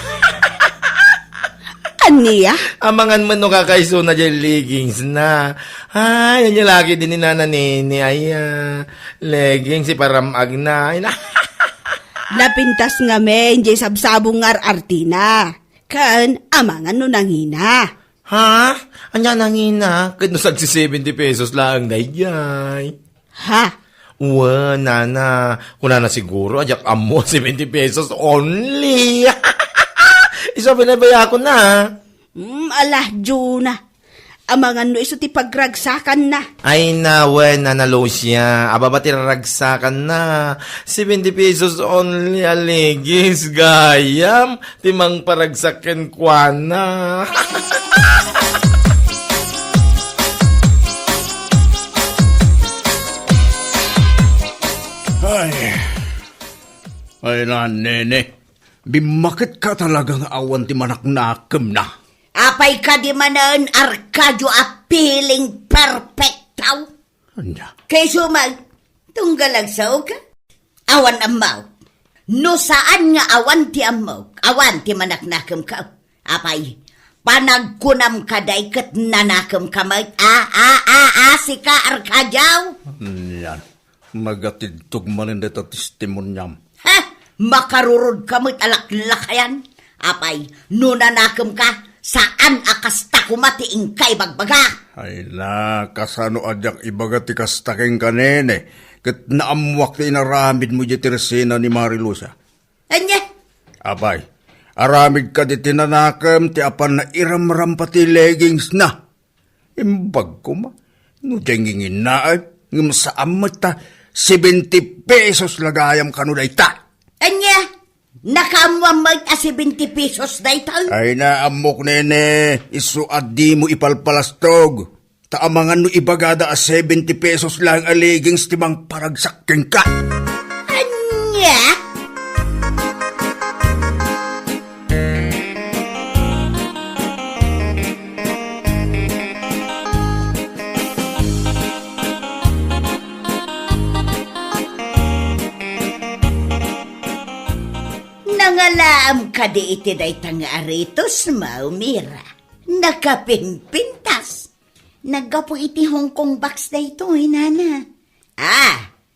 D: Aniya?
F: amangan man no kakaiso na dyan leggings na. Ay, yan yung lagi din ni Nana Nini. Ay, leggings, iparamag na. Ay na.
D: Napintas nga men, jay sabsabong ngar artina. Kan, amangan no nangina.
F: Ha? Anya nangina? Kahit no sagsi 70 pesos lang na yay.
D: Ha?
F: Wa, Nana. Kuna na siguro, ajak amo 70 pesos only. Isa pinabaya ko na.
D: Alah, Juna. Amangan no iso ti pagragsakan na.
F: Ay na, when nanalo siya. Aba ba tiraragsakan na. 70 pesos only a leggings, gayam. Timang paragsakin kwa na.
B: Ay na, nene. Bimakit ka talagang awan ti manaknakam na.
E: Apay ka di manan Arcadio appealing perfectaw.
B: Anya?
E: Kay sumag, tunggalag sa ka. Awan amaw. No saan nga awan ti amaw, awan ti manaknakam ka. Apay, panagkunam ka day kat nanakam ka mag. Si ka Arcadio.
B: Yan. Magatid tugmanin dito testimonyam.
E: Ha? Makarurod ka mo't alaklakayan. Apay, no nanakam ka, saan akas ta kumatiing kay bagbaga?
B: Ay na, kasano adyak ibaga ti kastaking kanene. Kat naamwak ti inaramid mo di tiresina ni Marilusa.
E: Anya?
B: Abay, aramid ka di tinanakam ti apan na iramram pati leggings na. Imbag ko ma, no jengingin na ay, ngam sa amat ta, 70 pesos lagayam kanuday ta.
E: Anya? Nakamuam mag 70 pesos na ito?
B: Ay na amok nene, isuad di mo ipalpalastog. Taamangan no ibagada 70 pesos lang aliging timang paragsaking ka.
E: Anya? Nangalaam ka di iti day tanga aritos, Maumira. Nakapimpintas. Naggapo iti Hong Kong box na ito, nana.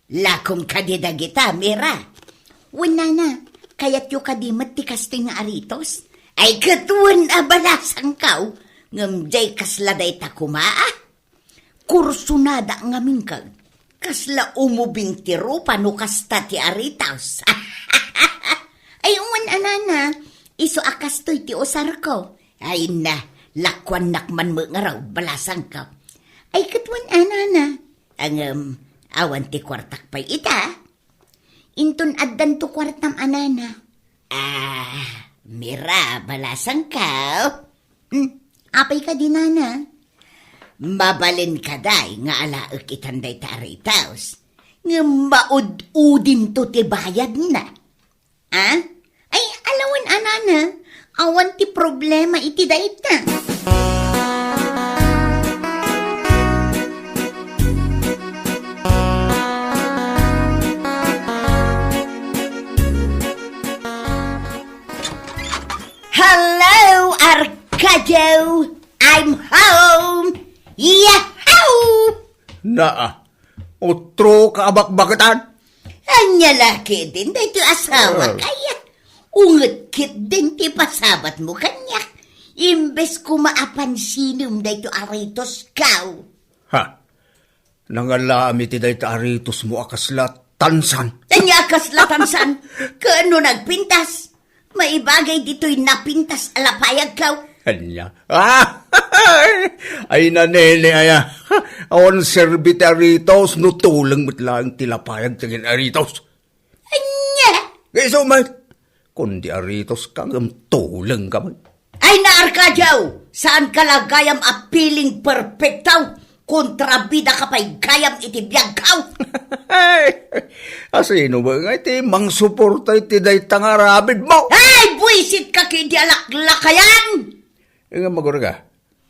E: Lakom ka di dagita, Mira. Nana, kayat yu ka di matikas ti nga aritos. Ay katuan abalasang kaw, ngamjay kasla day takumaa. Kursunada ngamin kag. Kasla umubing tiro pano kasta ti aritos. Ay, anana, iso akas to'y ti osar ko. Ay na, lakwan nakman mo nga raw, balasang ka. Ay, katwan anana, ang awan ti kwartak pa'y ita. Inton addan to kwartam anana. Mira, balasang ka. Apay ka din, nana. Mabalin ka day, nga alaak itanday ta aritaos. Nga maud-udin to ti bayad na. Ay, alawan anana, awan ti problema iti daita. Hello, Arcadio! I'm home! Yahoo!
B: Naa, otro kaabak-bakatan.
E: Anya laki din, dahito asawa kaya. Unget kit din ti pasabat mo kanya. Imbes ko maapansinom dahito aritos kaw.
B: Ha, nangalami ti dahi aritos mo akasla tansan.
E: Anya kaslatansan, kaano nagpintas? Maibagay dito'y napintas alapayag kaw.
B: Kanya. Ay nanene aya. Awan serbiti aritos, no tulang matlang tilapayag tingin aritos.
E: Anya?
B: Kaysa man, kundi aritos kang tulang ka man.
E: Ay na Arcadio, saan ka lagayam appealing perfectaw? Kontrabida ka pa'y gayam itibiyag kaw.
B: Asino ba nga iti mang suporta iti day tangarabid mo?
E: Ay, buisit ka kindi alaklakayan!
B: Nga magura ka,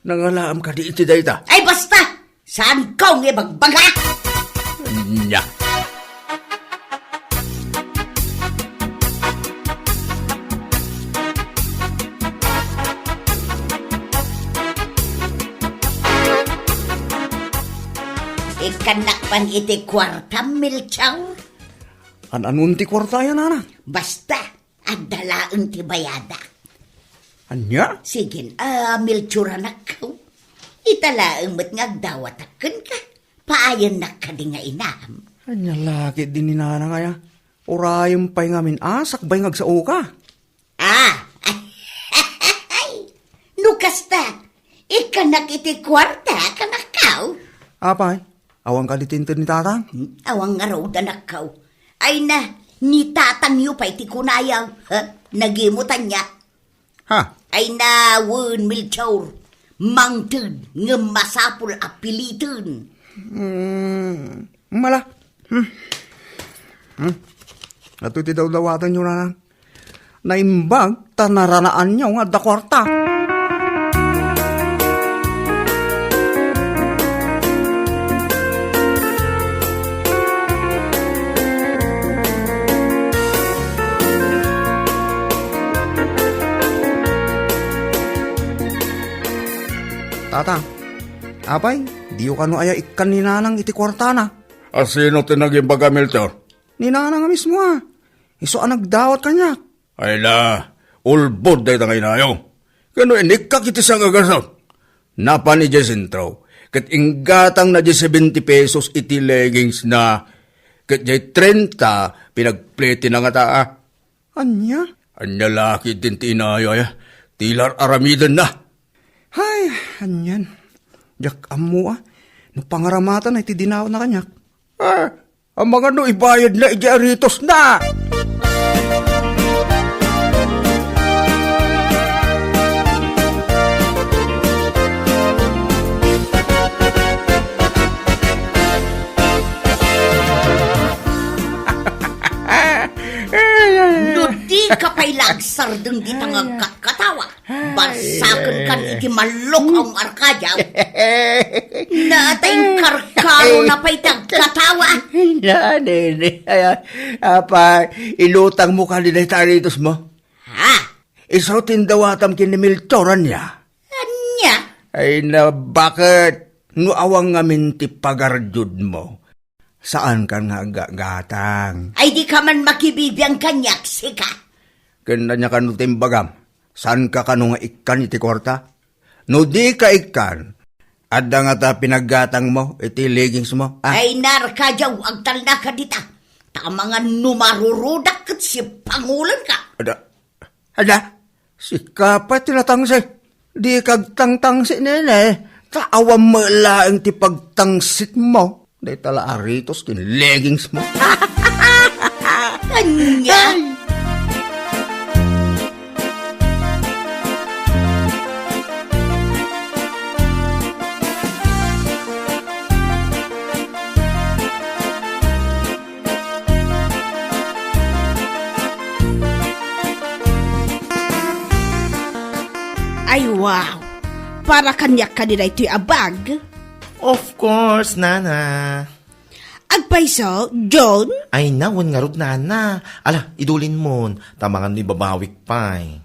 B: nangalaam ka di iti day ta.
E: Ay basta, saan kaw nga bagbaga?
B: Nya.
E: Ikanakpan iti kwartam milchaw.
B: Anun ti kwarta yan, ana?
E: Basta, adalaang ti bayada.
B: Anya?
E: Sige, milchuranak kaw. Italaang mat ngagdawatakan ka. Paayan na ka di nga inam.
B: Anya lagi din ni nana kaya. Urayong pa'y ngamin sakbay ngagsao ka.
E: Nukasta, ikanak iti kwarta kanakaw.
B: Apay, awang kalitintin ni tatang?
E: Awang nga raw danakaw. Ay na, ni tatang yu pa iti kunayaw. Nagimutan niya.
B: Ha?
E: Ay na, wun milchaur. Mangtun, nga masapul apilitun.
B: Mala. Ato ti daw-dawatan nyo na. Naimbag, tanaranaan niya nga da kwarta. Tatang, apay, diyo kano aya ikan ni nanang iti kwarta na.
A: Asino tinaging baga, Milton?
B: Ni nanang nga mismo ah. Iso ang nagdawat kanya.
A: Ay la, ulbod day tangay na yung. Kano inikak iti sang agasaw. Napa ni Jacinto, kat inggatang na 70 pesos iti leggings na, kat jay 30 pinagplete na nga taa.
B: Anya?
A: Anya laki din tinayo ay, tilar aramidan na.
B: Ay, anyan. Jak amo ah. No pangaramatan ay ti dinaw na kanyak.
A: Ang mga no ibayad na ijaritos na.
E: No di ka pa'y lagsar dun di tangag katawa. Barsakan kan iti malok ang arkadyaw. Natay karkaro na pa'y katawa.
B: Nene, apa, inutang mo ka din ay taritos mo?
E: Ha?
B: Isaw tindawatam kinimiltoran niya.
E: Anya?
B: Ay na bakit nuawang ngamin ti pagarjud mo? Saan ka nga gatang?
E: Ay di ka man makibibiyang kanyak, sika.
B: Kanda niya kanu timbagam. Saan ka kanu nga ikan iti kwarta? No di ka ikan, adda nga ta pinaggatang mo, iti leggings mo.
E: Ay narkadyaw, agtal na ka dita. Mga numarurudak kat si Pangulan ka.
B: Ada, si kapat tinatangsi. Di kagtangtangsi nene. Kaawam mo laang ti pagtangsit mo. Day tala aritos kin leggings mo.
E: Anya?
D: Ay, wow. Para kanyak ka nila ito'y abag.
F: Of course, Nana.
D: Agpaiso, John?
F: Ay nawon nga rod, Nana. Ala, idulin mo. Tamangan ni babawik pa eh.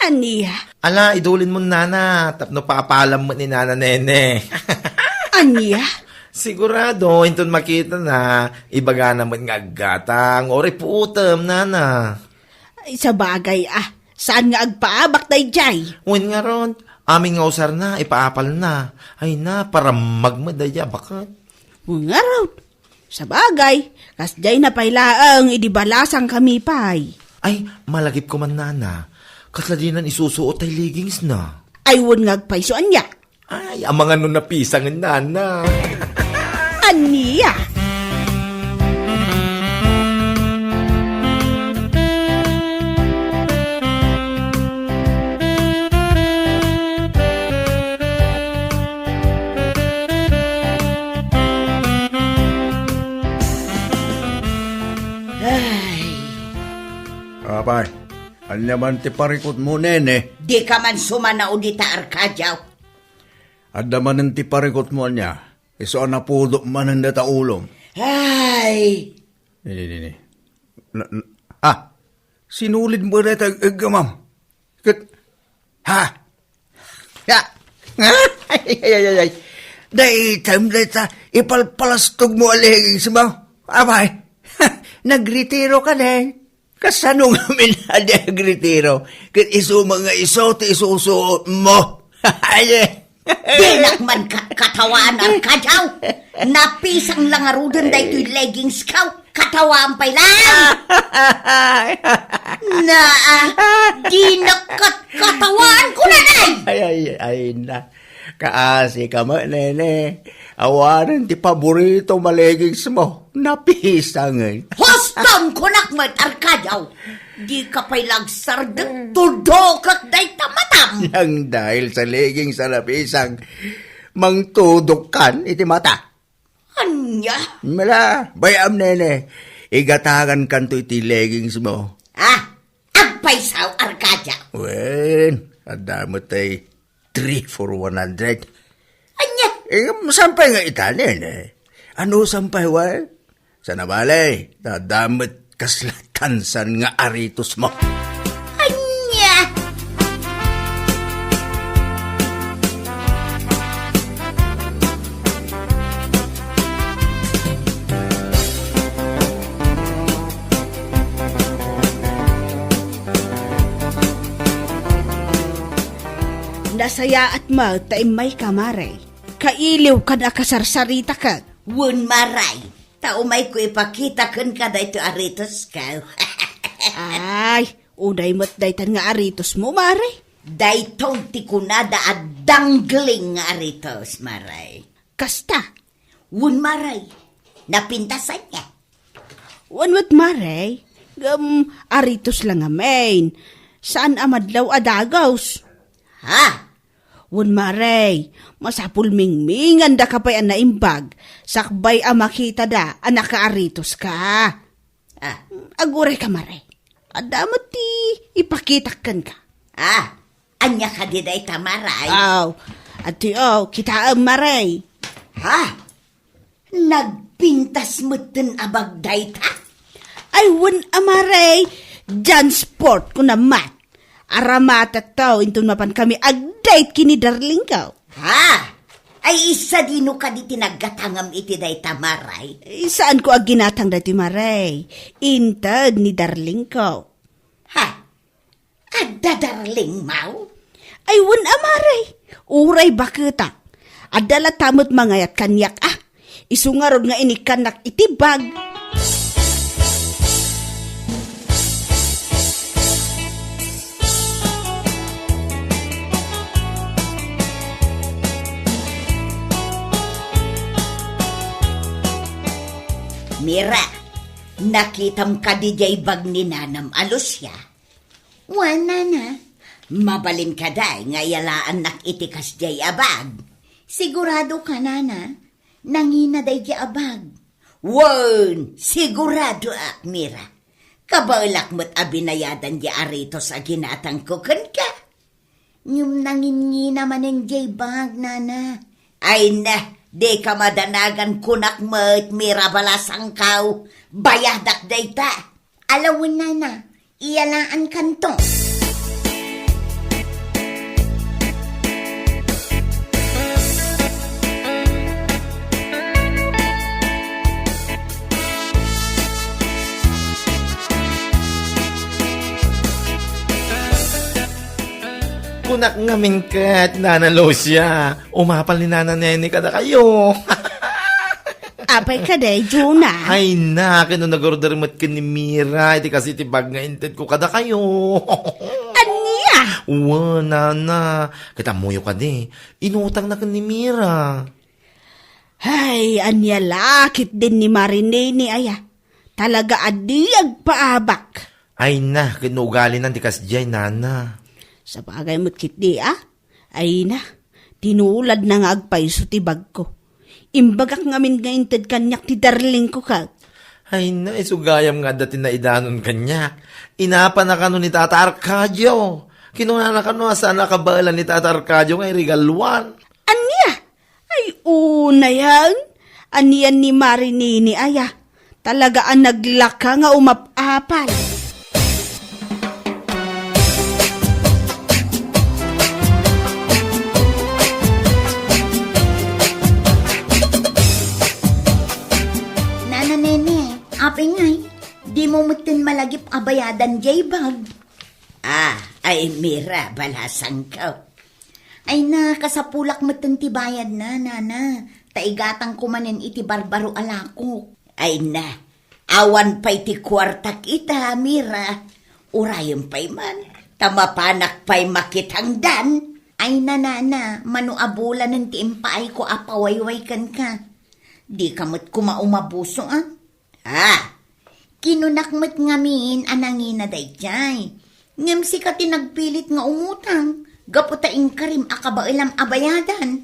D: Aniya?
F: Ala, idulin mo, Nana. Tapno paapalam mo ni Nana Nene.
D: Aniya?
F: Sigurado, hinton makita na. Ibaga naman nga gatang. Ori puutam, Nana.
D: Ay, sa bagay saan nga agpaabak day jay?
F: Uwin nga ron. Aming nga usar na, ipaapal na. Ay na, para magmadaya, bakit?
D: Nga raw. Sa bagay, kasjay na pailaang idibalasang kami pay.
F: Ay, malagip ko man, Nana. Kasladinan isusuot ay leggings na.
D: Ay, won nga agpaiso anya.
F: Ay, ang mga nun napisang, Nana.
D: Aniya?
B: Apay, anya man ti parikot mo nene.
E: Di ka man sumanao dita arkadyaw.
B: Adda man ti parikot mo niya. Iso napudo man ang data ulong.
E: Ay!
B: Nini. Sinulid mo na gamam. Ha? Ya. Ay. Daitam data, ipalpalastog mo aliging sa mo. Abay, nagretiro ka na. Kasano nga minadi nagretiro? Kat iso mga iso, ti isusuot mo.
E: Dinak man katawaan arkadyaw. Napisang lang arudan da ito'y leggings kaw. Katawaan pa lang. Di katawaan ko na day.
B: Ay na. Kaasi ka mo, nene. Awanan ti paborito malegings mo. Napisangan.
E: Hoston ko nakmat arkadyaw. Di ka pa'y lagsardang tudokak day tamatam.
B: Nang dahil sa leggings sa napisang, mangtudok kan iti mata.
E: Anya?
B: Mala, bayam nene. Igatagan kan to iti leggings mo.
E: paisaw, Arcadia.
A: Wen, adamot ay 3 for 100.
E: Anya,
A: Sampay nga itanin Ano sampay, wal? Sa nabalay, dadamot kaslatansan nga aritos mo.
E: anya.
D: Nasaya at taimay ka, Maray. Kailiw ka na kasarsarita ka.
E: Wun maray, taumay ko ipakita kun ka da ito aritos ka.
D: Ay, uday mo't daytan nga aritos mo, Maray.
E: Daytong tikunada at dangling nga aritos, maray.
D: Kasta,
E: Wun maray, napintasan niya.
D: wanwat Maray, aritos lang nga main. Saan amadlaw adagaws?
E: Ha?
D: Wun Maray, masapul mingmingan da kapay ang naimbag. Sakbay ang makita da, anak ka aritos ka.
E: Ah,
D: Aguray ka, Maray. Adamot ti ipakitakan ka.
E: anya ka di day tamaray.
D: Aw, at kita ang Maray.
E: Ha? Nagpintas mo dun abag day ta?
D: Ay, wun amaray, dyan sport ko naman. Aramat at tao, intun mapan kami agdate kini darling ka.
E: Ha? Ay isa dino ka di tinaggatangam iti day tamaray.
D: Saan ko ag ginatang dati Maray? Intad ni darling ko.
E: Ha? Adda darling mau?
D: Ay, wun amaray, uray bakita. Adala tamot mangayat kanyak isungarod nga inikanak itibag.
E: Mira, nakitam ka di jay bag ni nanam alos ya.
C: Wana na.
E: Mabalin ka day, ngayalaan nak itikas jay abag.
C: Sigurado ka na nanginaday di abag.
E: Won, sigurado Mira. Kabalak mo't abinayadan di arito sa ginatang kukan ka.
C: Yung nangingi naman ng J-bag, nana.
E: Ay na, di ka madanagan kunak mo't Mira balasang kaw. Bayadak day ta.
C: Alawin, nana. Iyalaan kanto.
F: Kunak ngamin kat, nanalo siya. Umapal ni Nana Nene ka na kayo.
D: Apay ka day, Juna.
F: Ay na, kino nag-order mo't ka ni Mira. Iti kasi tibag nga inted ko kada kayo.
D: Aniya?
F: Wow, Nana. Kita muyo ka di. Inutang na ka ni Mira.
D: Ay, anya lakit din ni Marinay ni Aya. Talaga adiyag paabak.
F: Ay na, kinugali ng tikas dyan, Nana.
D: Sa bagay mo't kit di ay na, tinulad na nga agpayso ti bag ko. Imbagak ngamin nga inted kanyak ti darling ko ka.
F: Ay na, isugayam nga dati na idanon kanya. Inapa na kano ni Tata Arcadio. Kinuna na kano asa nakabalan ni Tata Arcadio nga irigaluan.
D: Anya? Ay, una yan. Aniyan ni Marinini Aya. Talaga ang naglaka nga umapapal.
C: Nana nene, apay ngay. Di mo mutin malagip abayadan J-bag.
E: Ay Mira, balasang ka.
C: Ay na, kasapulak mutin ti bayad na, nana. Taigatang kumanin iti barbaro alako.
E: Ay na, awan pa'y ti kwartak ita, Mira. Urayon pa'y man, tamapanak pa'y makitangdan.
C: Ay na, nana, manuabulan ng tiimpaay ko apawayway kan ka. Di kamot kumaumabuso, Kinunakmat ngamin anangin na dayjay. Ngem si ka tinagpilit nga umutang. Gaputaing karim akabailam abayadan.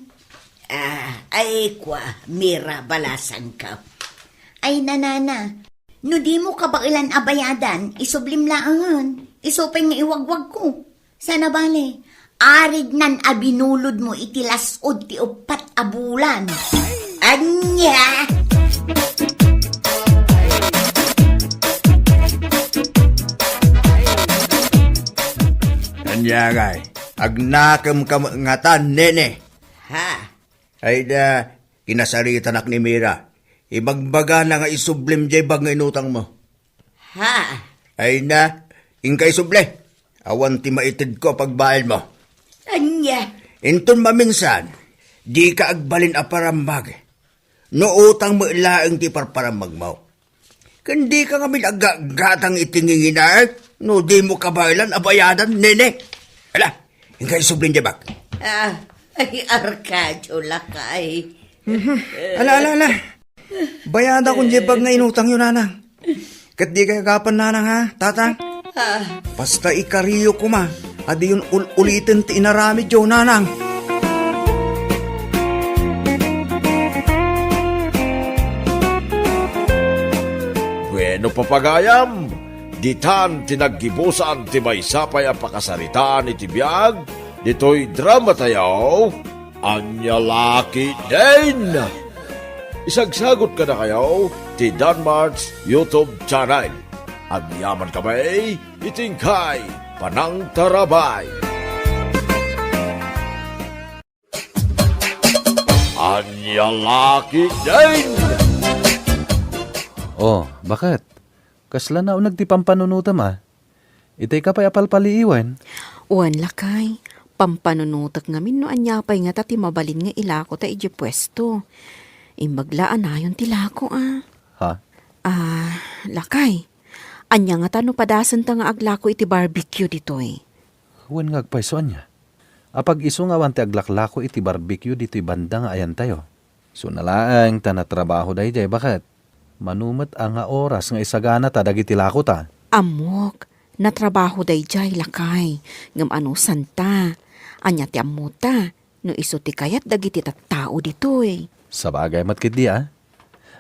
E: Ay kwa, Mira, balasang ka.
C: Ay nanana, no di mo kabailan abayadan, isublim laangan. Isupay nga iwagwag ko. Sana bale, arid nan abinulod mo itilasod ti upat abulan. Anya!
A: Anyagay, agnakam ka ngatan, nene.
E: Ha?
A: Ay da, kinasarita nak ni Mira. Ibagbaga na nga isublim jay bag nga inutang mo.
E: Ha?
A: Ay na, ingkay suble. Awan ti maitid ko pagbayad mo.
E: Anya?
A: Inton maminsan, di ka agbalin aparambag. No utang mo ilaang ti parparambag mo. Kandi ka nga gatang itingingin na no di mo kabaylan abayadan, nene. Ala, ingkay sublin jay bag.
E: Ay, Arcadio lakay.
A: Ala. Bayada kung jebag nga inutang yun, nanang. Kat di kaya kapan, nanang, ha, tatang? Basta ikariyo ko, ma. Adi yun ulitin ti inarami, jo, nanang.
F: Bueno papagayam, ditan tinaggibusan ti may sapay ang pakasaritaan iti biyag, dito'y drama tayo, anya laki din. Isagsagot ka na kayo, ti Danmar's YouTube channel. Agyaman kami, itingkay, panang tarabay. Anya laki din.
G: Oh, bakit? Kasla na unag ti pampanunutam ah. Itay ka pa'y apalpaliiwan.
H: Uwan lakay, pampanunutak ngamin no anyapay nga ti mabalin nga ilako ta iji pwesto. Imbaglaan na yun tilako ah.
G: Ha?
H: Lakay, anya nga tano padasan ta nga aglako iti barbecue ditoy.
G: Huwan nga agpaisoan niya. Apag iso nga wan ti aglaklako iti barbecue dito'y banda nga ayan tayo. So nalaang tanatrabaho dahi jay bakit? Manumat ang nga oras nga isagana ta dagiti lako ta.
H: Amok, natrabaho day jay lakay, ngam ano santa. Anya ti amuta, no iso ti kayat dagiti tattao ditoy.
G: Sa bagay matkid di ah.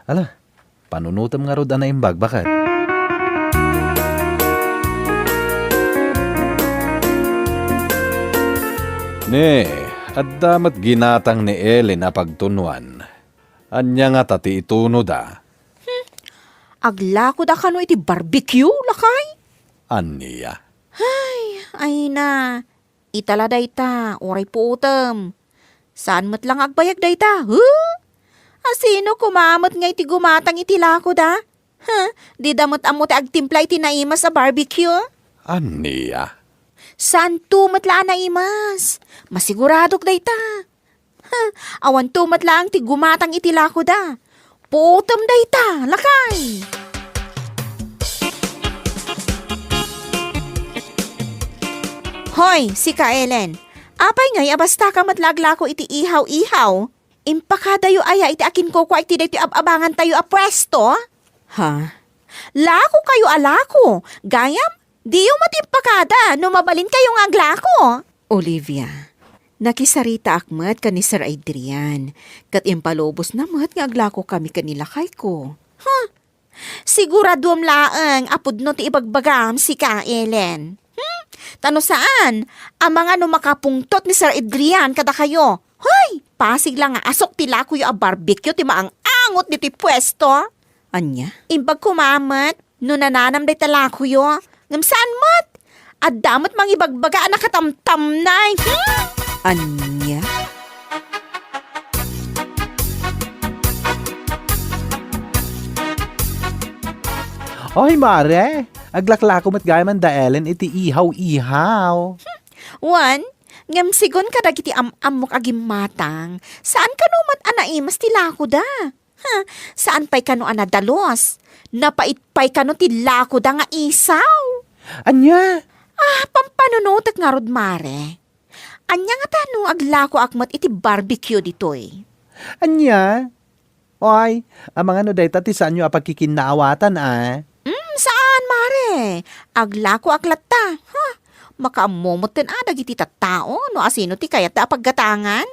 G: Ala, panunutam nga rod na imbag bakit? Ne, at damat ginatang ni Ellen na pagtunuan. Anya nga tati ituno da.
H: Aglako da kano iti barbecue lakay?
G: Aniya.
H: Ay na, itala dayta, oray po utem. Saan mat lang agbayag dayta, Asino kumamot nga iti gumatang iti lako da? Di damot amot agtimpla iti naima sa barbecue?
G: Aniya.
H: Saan tumat laan naimas? Masiguradok dayta. Awan tumat lang ti gumatang iti lako da. Putem dayta, lakay. Hoy, si Ka Ellen. Apay ngay abasta ka matlaglako iti ihaw-ihaw. Impakadayo aya iti akin ko kwa iti dayto ababangan tayo a pwesto. Ha? Lako kayo alako. Gayam, diyo matimpakada no mabalin kayo nga aglako. Olivia, nakisarita akmat ka ni Sir Adrian. Kat impalobos na mat nga aglako kami kanila kay ko. Siguraduam laang apod no ti ibagbagam si Ka Ellen. Tano saan? Ang mga no makapungtot ni Sir Adrian kada kayo. Hoy, pasig lang nga asok tila kuyo a barbecue ti maang angot dito pwesto. Anya? Imbag kumamat, no nananam day tala kuyo. Ngam saan mat? At damat mang ibagbaga na katamtam na. Anya?
G: Oy, mare. Aglaklako mat gayaman da Ellen iti ihaw-ihaw.
H: Wan, ngam sigon ka dagiti amok agim matang. Saan ka numat anaimas tilako da? Saan pa'y kano anadalos? Napait pa'y kano tilako da nga isaw?
G: Anya?
H: Pampanunutak nga rod mare. Anya nga tano aglako akmat iti barbecue ditoy.
G: Anya? Oy, ang mga no dayta ti saan nyo apagkikinaawatan ah.
H: Saan mare? Aglako aklata. Makaamomot din adag iti tattao no asino ti kayat da paggatangan.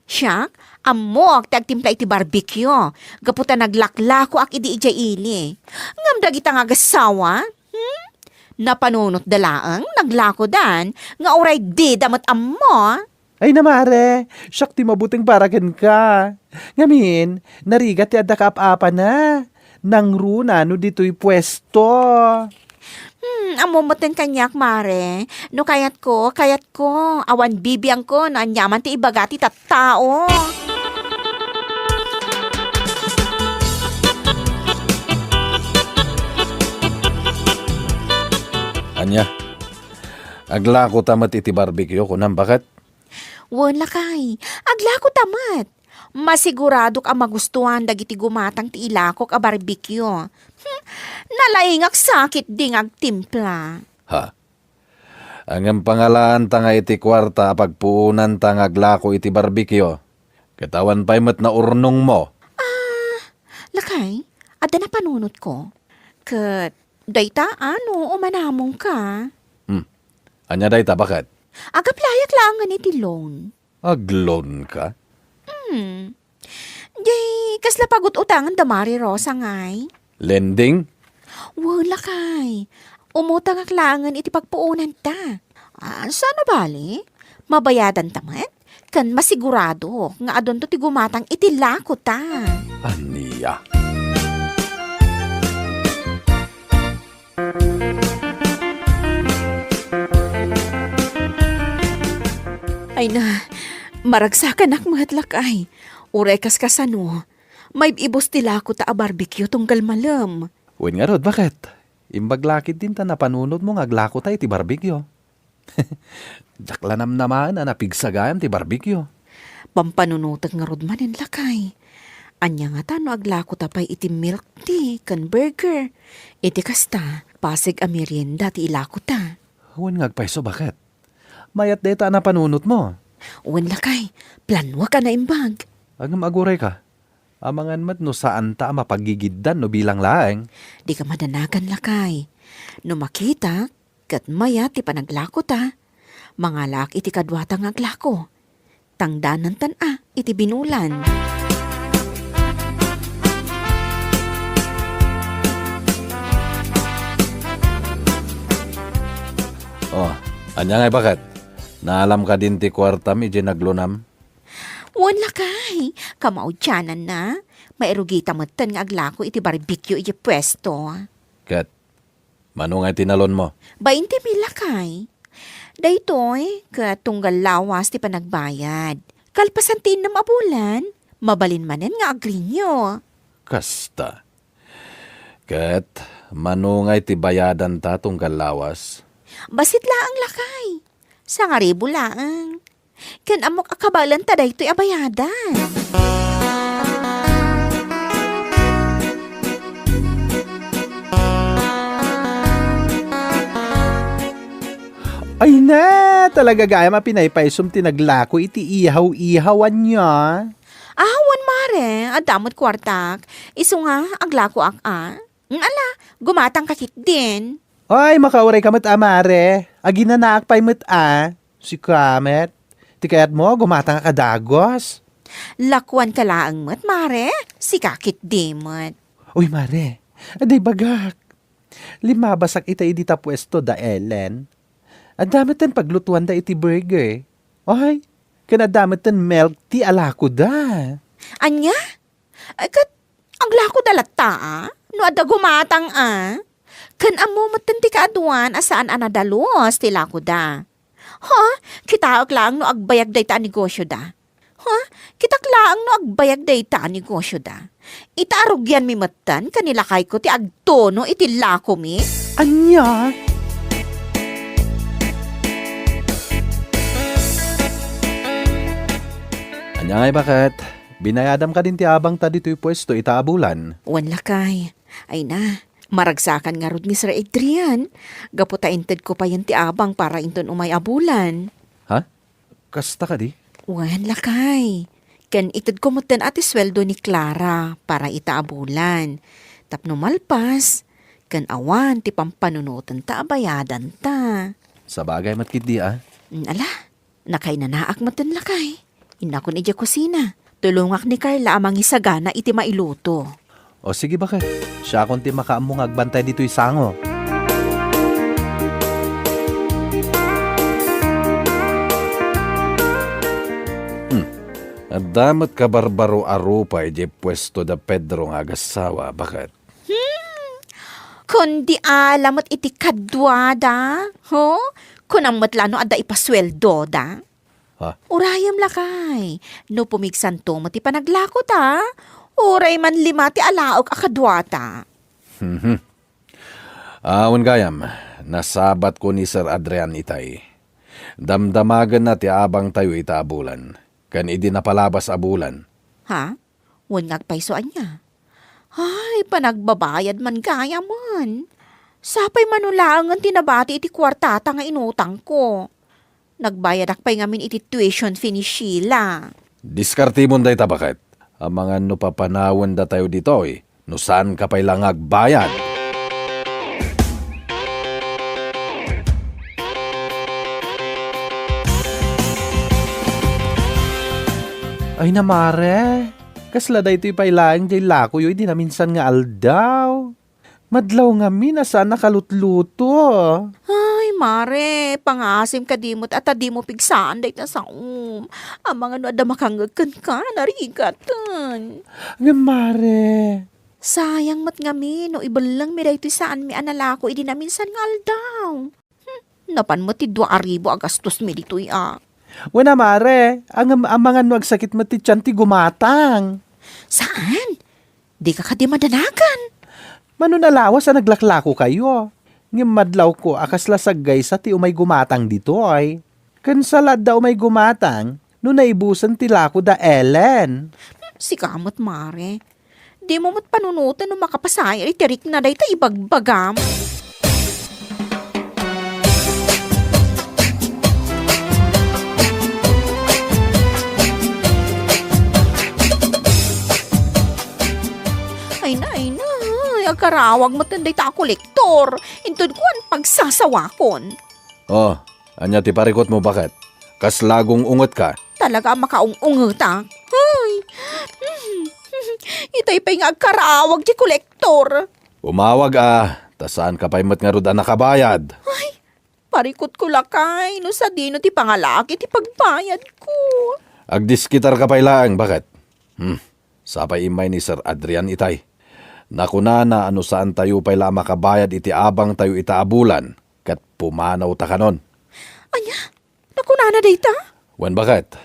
H: Siyak, amok ti agtimpla iti barbecue. Gaputa naglaklako ak idi ijay ili. Ngam dagita nga gasawa. Napanunot dalaang, naglako dan, nga oray di damat ammo.
G: Ay na mare, siyak ti mabuting paragan ka. Ngamin, narigat ti adda kaap-apa na. Nang runa no dito'y pwesto.
H: Amo moten kanyak, mare. No kayat ko. Awan bibiyang ko na anyaman ti ibagati tattao.
G: Anya, aglako tamat iti barbecue ko nang bakit?
H: Wala kay, aglako tamat. Masigurado ka magustuhan dagiti gumatang ti ilakok a barbecue. Nalaingak sakit ding agtimpla.
G: Ha? Ang pangalaan ta nga iti kwarta pagpuunan ta nga aglako iti barbecue. Katawan pa'y mat na urnong mo.
H: Lakay, adda na panunot ko. Kat, dayta ano, umanamong ka.
G: Anya day ta bakit?
H: Agaplayak lang nga ni tilon.
G: Aglon ka?
H: Jay, kasla pagot utangan damari Rosa ngay.
G: Lending?
H: Wala kay. Umutang aklangan iti pagpuunan ta. Sana bali? Mabayadan tamat? Kan masigurado nga adon to ti gumatang iti lako ta.
G: Aniya.
H: Ay na, maragsakan ak mga lakay. Urekas kasano. May ibos tila ko ta a barbecue tunggal malam.
G: Uwin nga rod, bakit? Imbaglakid din ta na panunod mo nga aglako tayo ti barbecue. Daklanam naman na napigsagaan ti barbecue.
H: Pampanunutag nga rod manin lakay. Anya nga tano aglako tapay iti milk tea kan burger. Iti kasta, pasig a merienda ti ilako ta.
G: Uwin nga agpaiso, bakit? Mayat deta na panunot mo.
H: Uwan lakay, planwa ka na imbag.
G: Agam aguray ka. Amangan mat no saan ta mapagigiddan no bilang laeng.
H: Di ka madanagan lakay. No makita, kat maya ti panaglako ta. Mangalak iti kadwatang aglako. Tangdanan tan iti binulan.
G: Oh, anya nga bakit? Naalam ka din ti kwartam ije naglunam?
H: Wala kay, kamaudyanan na. Mairugita matan nga aglako iti barbecue iti pwesto.
G: Kat, mano nga tinalon mo?
H: 20 mila kay. Daytoy, katunggal lawas ti panagbayad. Kalpasantin na mabulan, mabalin manen nga agrinyo.
G: Kasta. Kat, mano nga ti bayadan ta tunggal lawas?
H: Basit laang lakay. Sa nga ribo laang. Kan amok akabalan ta daytoy abayadan.
G: Ay na, talaga gaya mapinaypaysum tinaglako iti ihaw-ihawan niya.
H: Ahawan mare, adamot kwartak. Iso nga, aglako Ala, gumatang kakit din.
G: Ay, makauray kamat amare. Aginanak pa'y mat Si Kamet. Ti kayat mo, gumatang kadagos.
H: Lakwan ka laang mat, mare. Si kakit dimot.
G: Uy, mare. Aday bagak. Limabasak itay di ta pwesto da Ellen. Adamitan paglutuan da iti burger. Ay, kanadamitan milk tea alako da.
H: Anya? Ay, kat, aglako dalata No ada gumatang Kan amo matanti ka aduan asaan anadalos tila ko da. Ha? Kitaak lang no agbayag day ta negosyo da. Ha? Kitak lang no agbayag day ta negosyo da. Itaarugyan mi matan kanila kay ko ti agtono iti lako mi.
G: Anya? Anya ngay bakit? Binayadam ka din ti abang ta dito'y pwesto itaabulan.
H: Wan lakay. Ay na. Maragsakan nga rod ni Sir Adrian. Gaputa inted ko pa yan ti abang para inton umay abulan.
G: Ha? Kasta ka di?
H: Wan lakay. Ken ited ko mutan ati sweldo ni Clara para itaabulan. Tapno malpas. Ken awan ti pampanunutan ta abayadan ta.
G: Sa bagay matkid di
H: Ala, nakay nanaak matan lakay. Inakon ija kusina. Tulungak ni Carla amang isagana iti mailuto.
G: O sige bakit? Siya akong ti makaamong agbantay dito'y sango. At damat ka barbaro arupay di pwesto da Pedro nga agasawa, bakit?
H: Kundi alamot iti kadwa da. Ho? Kunamot lano adda ipasweldo da.
G: Ha?
H: Urayam lakay. No pumigsan to mo ti panaglako ta. Uray man lima ti alaog akadwata.
G: Awan gayam, nasabat ko ni Sir Adrian itay. Damdamagan na ti abang tayo itaabulan. Kan idi napalabas abulan.
H: Ha? Wan ngagpaisoan niya. Ay, panagbabayad man kaya man. Sapay manulangan tinabati iti kwartata nga inutang ko. Nagbayad akpay ngamin iti tuition fee ni Sheila.
G: Diskarte mo day bakit? Ang mga no papanawan da tayo dito no saan ka pa'y lang agbayad? Ay namare, kasla da ito'y pailaan jay lako yoy di na minsan nga aldaw. Madlaw nga minasaan nakalutluto.
H: Ay, mare, pangasim ka dimot at di mo pigsaan day na sa Ang mga no ada makangagkan ka, narigatan.
G: Nga mare.
H: Sayang mat ngami, no ibalang mi daytoy saan mi analako, idi na minsan nga aldaw. Napan mo ti 2,000 agastos mi ditoy
G: Wala mare, ang mga nuag sakit mati tiyan ti gumatang.
H: Saan? Di ka di madanagan.
G: Manunalawas sa naglaklako kayo. Madlaw ko akas lasagay sa ti umay gumatang dito ay. Kansalad da umay gumatang, no naibusan ti lako da Ellen.
H: Si kamot mare. Di mo mat panunutan no makapasaya, itirik na day ta ibagbagam. Ay na, agkarawag mo tanday ta kolektor. Intod ko ang pagsasawakon.
G: Oh, anya ti parikot mo bakit? Kas lagong ungot ka.
H: Talaga makaung-ungot Ay, itay pa nga agkarawag ti kolektor.
G: Umawag tasaan ka pa'y mat nga ruda nakabayad.
H: Ay, parikot ko lakay. No sa dino ti pangalaki ti pagbayad ko.
G: Agdiskitar ka pa'y laang, bakit? Sapay imay ni Sir Adrian itay. Nakuna na ano saan tayo pa'y la makabayad iti abang tayo itaabulan, kat pumanaw ta kanon.
H: Anya, nakunana day ta?
G: Wan bakit?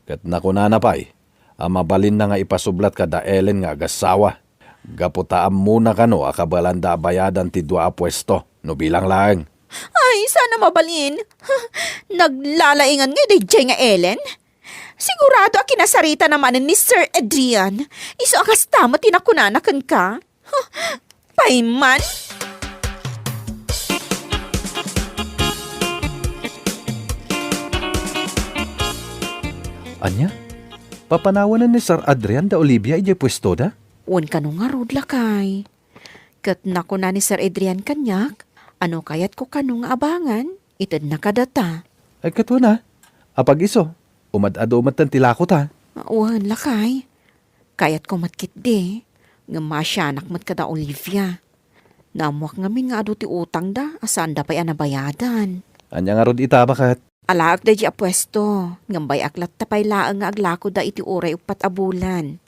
G: Kat nakuna na pa'y, mabalin na nga ipasublat ka da Ellen nga agasawa. Gaputaam muna kano akabalanda bayadan ti 2 pwesto, no bilang lang.
H: Ay, sana mabalin. Naglalaingan nga day nga Ellen. Sigurado kinasarita naman ni Sir Adrian. Iso akas tama tinakunanakan ka. Paiman?
G: Anya? Papanawanan ni Sir Adrian da Olivia ijay pwesto da?
H: Wan ka nung nga rodla kay. Kat nakuna ni Sir Adrian kanyak, ano kayat ko kanong abangan, itad na kadata.
G: Ay katwa na. Apag iso, umad-ado umad tilako ta.
H: Wan lakay. Kayat ko matkit di. Nga masyanak mat kada Olivia. Namuak ngamin nga ado ti utang da, asan da pa'y anabayadan.
G: Anya nga rod ita bakit?
H: Alaak da di apwesto. Ngambay aklat tapay laang nga aglako da iti uray upat abulan.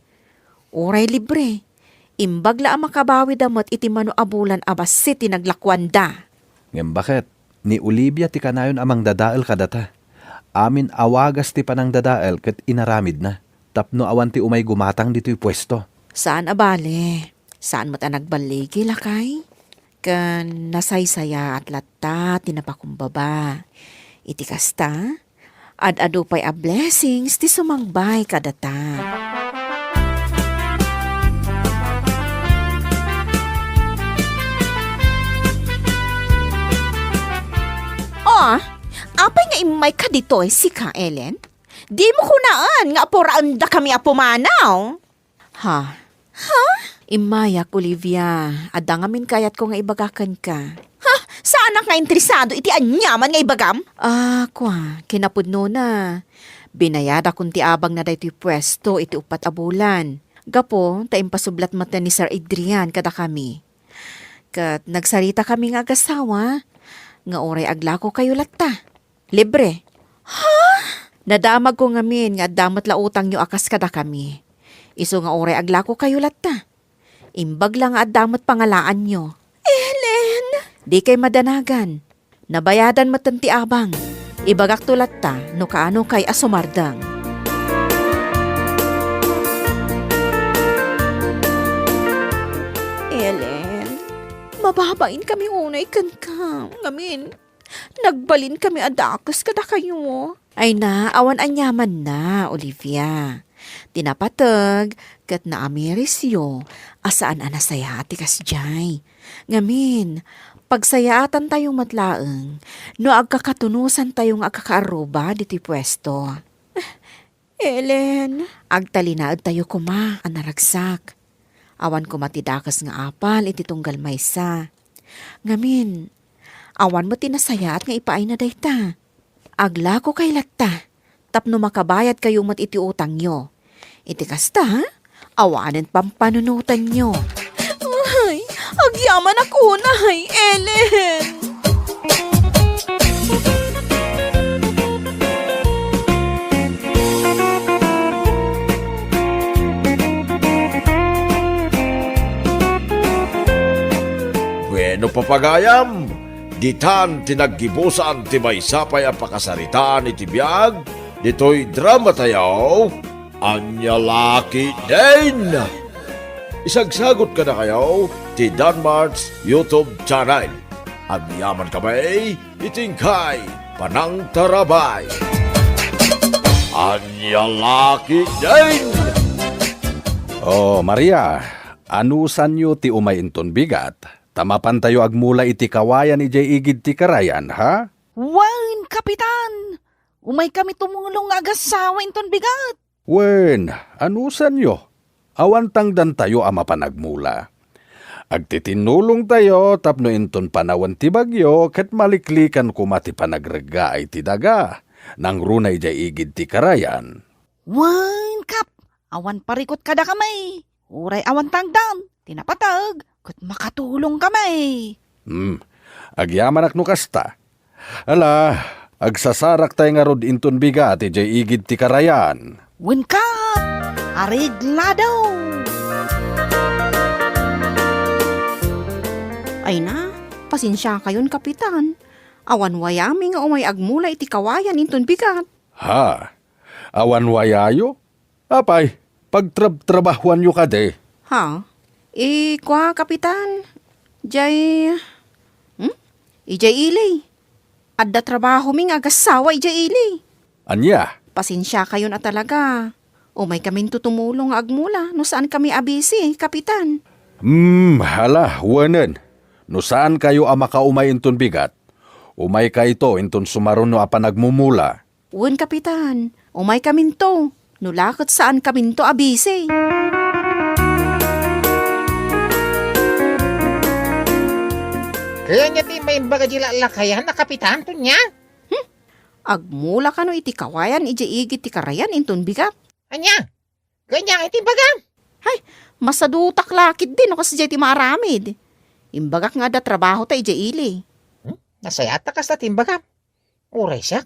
H: Uray libre. Imbag la ang makabawi damot iti mano abulan abas iti naglakwan da.
G: Ngem bakit? Ni Olivia ti kanayon amang dadael kadata. Amin awagas ti panang dadael ket inaramid na. Tapno awan ti umay gumatang dito'y pwesto.
H: Saan abale? Saan mo't nagbaligi lakay? Kan nasaysaya at latta tinapakumbaba. Iti kasta, ad-ado pa'y a blessings ti sumangbay kadata. Oh, apay nga imay ka dito si ka, Ellen? Di mo kunaan nga apuraan da kami apumanaw. Ha? Imayak, Olivia. Ada ngamin kayat ko nga ibagakan ka. Ha? Saan nga interesado iti anyaman nga ibagam? Kinapudno na. Binayada kung ti abang na daytoy pwesto iti upat abulan. Gapo, taimpasublat mata ni Sir Adrian kada kami. Kat nagsarita kami nga agasawa, nga oray aglako kayo latta. Libre. Ha? Nadamag ko ngamin nga damat lautang nyo akas kada kami. Iso nga oray aglako kayo latta. Imbag lang nga damat pangalaan nyo. Ellen! Di kay madanagan. Nabayadan matanti abang. Ibagak to latta no kaano kay asumardang. Ellen, mababain kami unay kan ka. Ngamin, nagbalin kami adakas kada kayo. Ay na, awan anyaman na, Olivia. Tinapatag, kat na amirisyo, asaan anasaya ati kasjay. Ngamin, pagsayatan tayong matlaeng, no agkakatunusan tayong agkakaaruba diti pwesto. Ellen, agtalinaad tayo kuma, anaragsak. Awan ko matidakas nga apal, iti tunggal maysa. Ngamin, awan mo tinasayat nga ipaay na dayta. Agla ko kay latta, tapno makabayad kayo mat iti utang nyo. Iti kasta, ha? Awanin pampanunutan nyo. Ay, agyaman ako na, Ellen!
F: Bueno papagayam, ditan tinaggibusan ti may sapay ang pakasaritaan iti biyag, dito'y drama tayo, Anya Laki din! Isagsagot ka na kayo ti Danmar's YouTube channel. Agyaman kamay, itingkay, panang tarabay. Anya Laki din!
G: Oh, Maria, anusan nyo ti umainton bigat? Tamapan tayo agmula iti kawayan ijay igid ti karayan, ha?
H: Wan, Kapitan! Umay kami tumulong nga agasawa inton bigat.
G: Wen, anusan nyo? Awantang dan tayo ama panagmula. Agtitinulong tayo tapno inton panawan ti bagyo ket maliklikan kumati panagrega ay ti daga. Nang runay jay igid ti karayan.
H: Wan, Kap! Awan parikot kada kamay. Uray awan tangdan. Tinapatag. Kat makatulong kamay.
G: Agyaman ak no kasta. Ala, agsasarak tayo nga rod inton bigat jay igid ti karayan.
H: Wan, Kap! Areglado! Ay na, pasensya kayon, Kapitan. Awan wayami nga umay agmula iti kawayan inton bigat.
G: Ha? Awan wayayo? Apay, pagtrabahuan nyo ka de.
H: Ha? Kwa, Kapitan. Ijay ilay. Adda trabaho ming agasawa ijay ilay.
G: Anya?
H: Pasensya kayo na talaga. Umay kaming tutumulong agmula no saan kami abisi, Kapitan.
G: Hala, wanen. No saan kayo ama kaumay inton bigat? Umay ka ito inton sumaron no apa nagmumula.
H: Wan, Kapitan. Umay kaminto. Nulakot saan kaminto abisi.
I: Kaya niya ti may bagadila lakayan na Kapitan to niya.
H: Agmula ka no iti kawayan ijaigit ti karayan inton bigat.
I: Anya, ganyan iti baga.
H: Hay, masadutak lakit din no kasi ti maramid. Imbagak nga da trabaho ta ijaili.
I: Nasayata ka sa timbaga. Uray siya.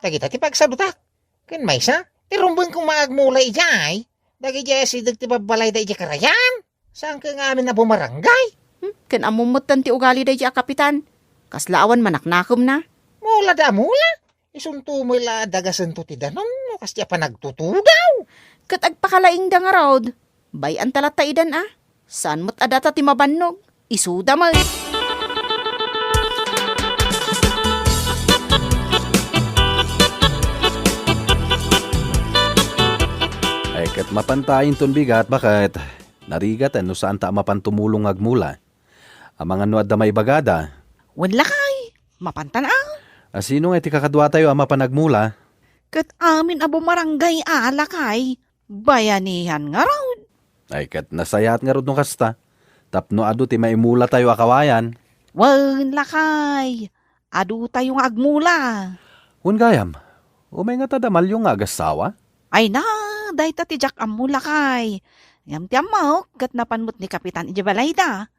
I: Tagita ti pagsadutak. Ken may sa, tirumbon kong maagmula ijay. Dagi jaya si ti babalay da ijay karayan. Saan ka nga amin na bumarangay?
H: Ken amumutan ti ugali da ijay Kapitan. Kaslaawan manaknakom na.
I: Mula da mula. Isunto mo ila dagasan to ti danon. Kasi pa nagtutudaw.
H: Kat agpakalaing da nga raod. Bayan talat ta idan Saan mo't adata ti mabannog? Isuda mo.
G: Ay kat mapantayin ton bigat bakit narigat no saan ta mapantumulong agmula. Amang ano adda may bagada.
H: Wan lakay. Mapantan
G: Sino nga iti kakadwa tayo ama panagmula?
H: Kat amin abo marangay lakay. Bayanihan nga raod.
G: Ay kat nasayat nga rod no kasta. Tapno adu ti maimula tayo akawayan.
H: Wan lakay. Adu tayo nga agmula.
G: Wan gayam, umay nga tadamal yung agasawa?
H: Ay na, dahi ta ti jak amula kay. Ngam ti amaw, kat napanmut ni Kapitan Ijabalayda.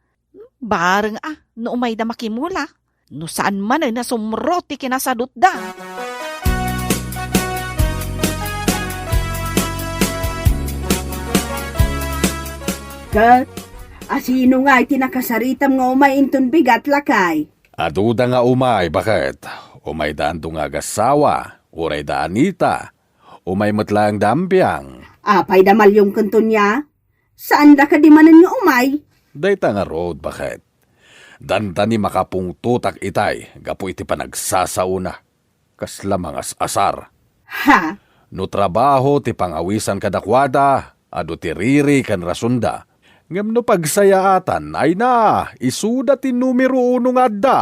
H: Bareng no umay da makimula. No saan man ay nasumro ti kinasadot da.
D: Kat, asino nga iti nakasaritam nga umay inton bigat lakay?
G: Aduda nga umay, bakit? Umay daan nga gasawa, uray da anita, umay matlang dampiang.
D: Apay damal yung kanton niya? Saan da ka di manan nga umay?
G: Dayta nga road, bakit? Danta ni makapungtutak itay, gapu iti panagsasauna. Kasla mga asar.
D: Ha?
G: No trabaho ti pangawisan kadakwada, adu ti riri kan rasunda. Ngam no pagsayaatan, ay na, isuda ti numero 1 nga adda.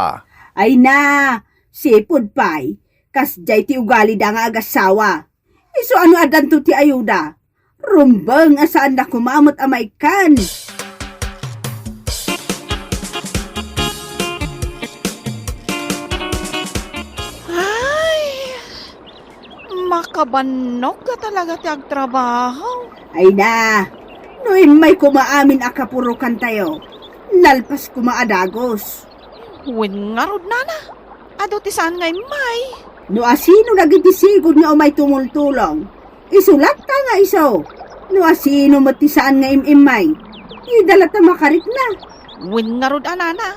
D: Ay na, sipod pay. Kas jay ti ugali da nga agasawa. Iso ano adan to ti ayuda? Rumbang asaan na kumamot amay kan.
H: Makabanok ka talaga ti agtrabaho.
D: Ay na, noin may kumaamin akapurukan tayo. Nalpas kumaadagos.
H: Wen nga rod nana. Ado ti saan ngay may.
D: No asino nagitisigod nga umay tumultulong. Isulat ta nga iso. No asino matisaan nga imimay. Idalat na makarit na.
H: Wen nga rod anana.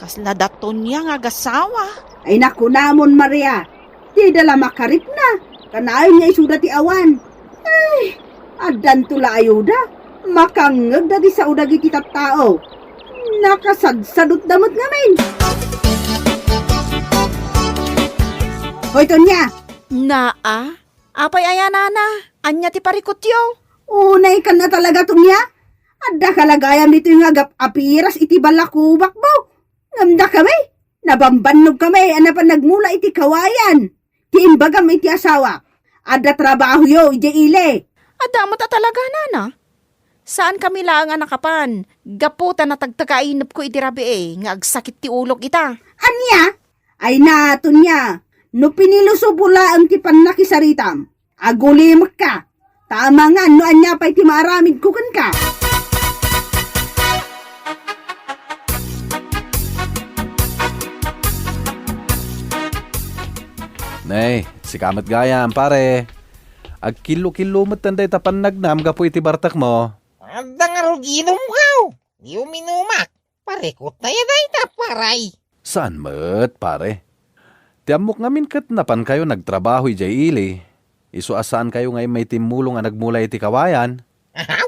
H: Kasla daton niya nga gasawa.
D: Ay naku namon Maria. Di dala makarit na. Kanayon nga isuda ti awan. Ay, adan tula ayuda. Makangag dati sa udag iti tao. Nakasadsadot damot ngamin. Hoy Tonya,
H: Naa? Apay aya nana. Anya ti parikutyo.
D: unay ka na talaga Tonya. Adda kalagayam dito yung agap apiras iti balakubak mo. Ngamda kami. Nabambanog kami. Ano pa nagmula iti kawayan. Tiimbagam iti asawa. Adda trabaho yo, ije ile.
H: Adamo ta talaga nana. Saan kami lang nga nakapan? Gaputan na tagtakainap ko iti rabi nga agsakit ti ulog ita.
D: Anya? Ay nato niya. No piniluso pula ang ti panakisaritam. Agulimak ka. Tama nga, no anya pa'y ti maaramid kukan ka.
G: Nay, si kamat gayam, pare. Ag kilo-kilo matanday tapan nagnam gapu iti bartak mo.
I: Anda nga rod inom ka. Di uminumak. Parekot na yan ay taparay.
G: Saan mat, pare? Tiamok ngamin kat napan kayo nagtrabaho ijay ili. Isu asaan kayo ngay may timulong nga nagmula iti kawayan.
I: Ahaw?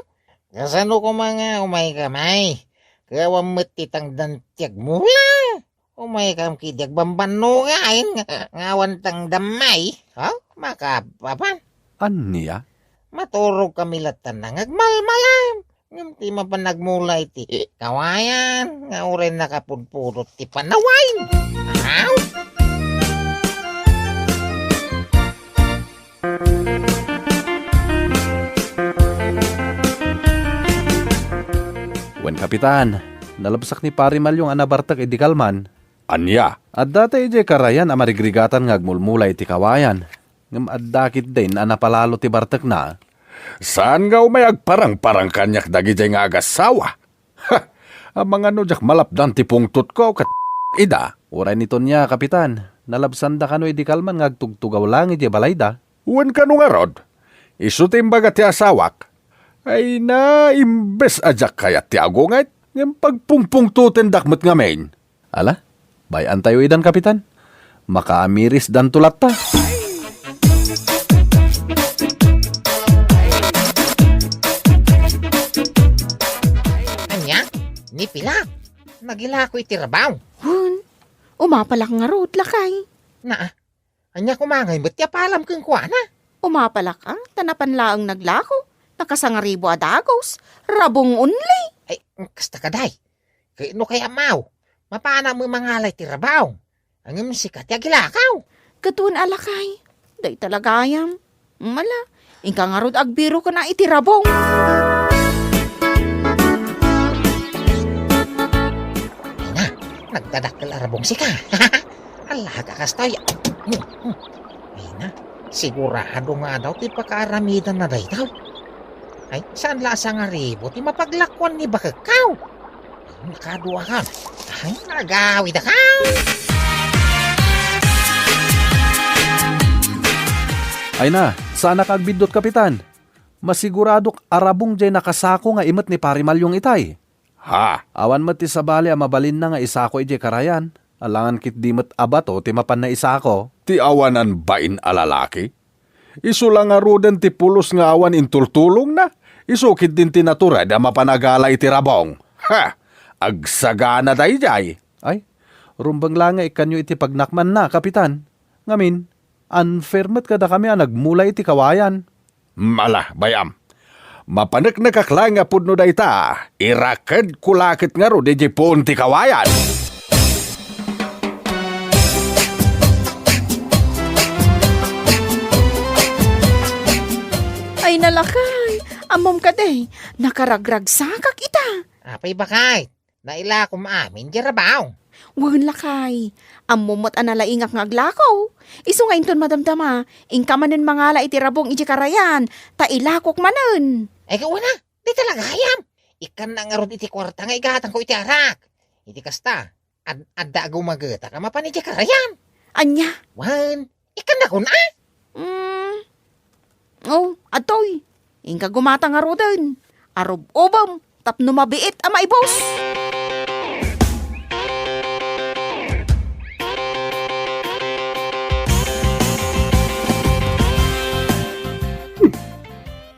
I: Kasano ko mga umay kamay. Kaya matitang dantiag mula. Umay kam kidyag bambano nga ayun ngawan tang damay. Ha? Makapapan.
G: Aniya?
I: Maturog kami latan na ngagmalmalam. Ngam ti mapanagmula iti kawayan. Nga uray nakapunpurot ti panawain. Ahaw?
G: Wen kapitan, nalabsak ni Parimal yung anabartak iti kalman. Anya? At dati ije karayan amarigregatan ngagmulmula iti kawayan. Ngam addakit din anapalalo ti bartak na. Saan nga umay agparang-parang kanyak dagijay nga agasawa? Ha! Ang mga nujak malapdan ti pungtot ko kat ida. Uray nito niya, kapitan. Nalabsan da kano iti kalman ngagtugtugaw lang iti balayda. Uwan kano nga rod? Isu timbaga ti asawak. Ay na, imbes ajak kayat ti agungay. Ngam pagpungpungtuten dakmet ngamin. Ala? Bayan tayo idan, kapitan. Makaamiris dan tulat ta.
I: Anya? Ni pila? Nagila ko itirabaw.
H: Hun, umapalak nga rod lakay.
I: Na, anya kumangay ba't ya palam kong kuwana?
H: Umapalak ang tanapan laang naglako. Nakasangaribo adagos. Rabong unli.
I: Ay, kasta kaday. Kaya no kaya mau. Mapana mo mangalay tirabaw. Ang sikat ya gilakaw.
H: Katun alakay. Day talagayam. Mala, ingka nga rod agbiro ka na itirabong.
I: Ay na, nagdadakal arabong sika. Alaga kastoy. Ay na, sigurado nga daw ti pakaaramidan na day daw. Ay, saan lasa nga ribo ti mapaglakwan ni bakakaw? Nakadua ka. Ay, nagawid ka.
G: Ay na, sana kagbidot, kapitan. Masiguradok arabong jay nakasako nga imet ni Parimalyong itay.
A: Ha?
G: Awan mat ti sabali mabalin na nga isako ijay karayan. Alangan kit di mat abato ti mapan na isako.
A: Ti awanan bain alalaki? Isu lang nga ruden ti pulos nga awan intultulong na. Isukid din tinatura da mapanagala iti rabong. Ha! Agsagana day jay.
G: Ay, rumbang lang nga ikanyo iti pagnakman na, kapitan. Ngamin, unfair mat kada kami nagmula iti kawayan.
A: Mala, bayam. Mapanek na kaklang nga pudno da ita. Irakad kulakit nga ro di jipon ti kawayan.
H: Ay nalakay, amom ka day, nakaragrag sakak ita.
I: Apay bakay, naila ko maamin di rabaw.
H: Wan lakay, amom mo't analaingak nga aglakaw. Iso nga inton madamdama, ingkamanin mangala iti rabong iti karayan, ta ilakok manen.
I: Ay kauna, di talaga hayam. Ikan na nga ron iti kwarta nga igatan ko iti arak. Iti kasta, adda gumagata ka mapan iti karayan.
H: Anya?
I: Wan, ikan na ko na.
H: Oh, atoy. Ingka gumata nga roden. Arob-obam, tapno mabiit ama ibos.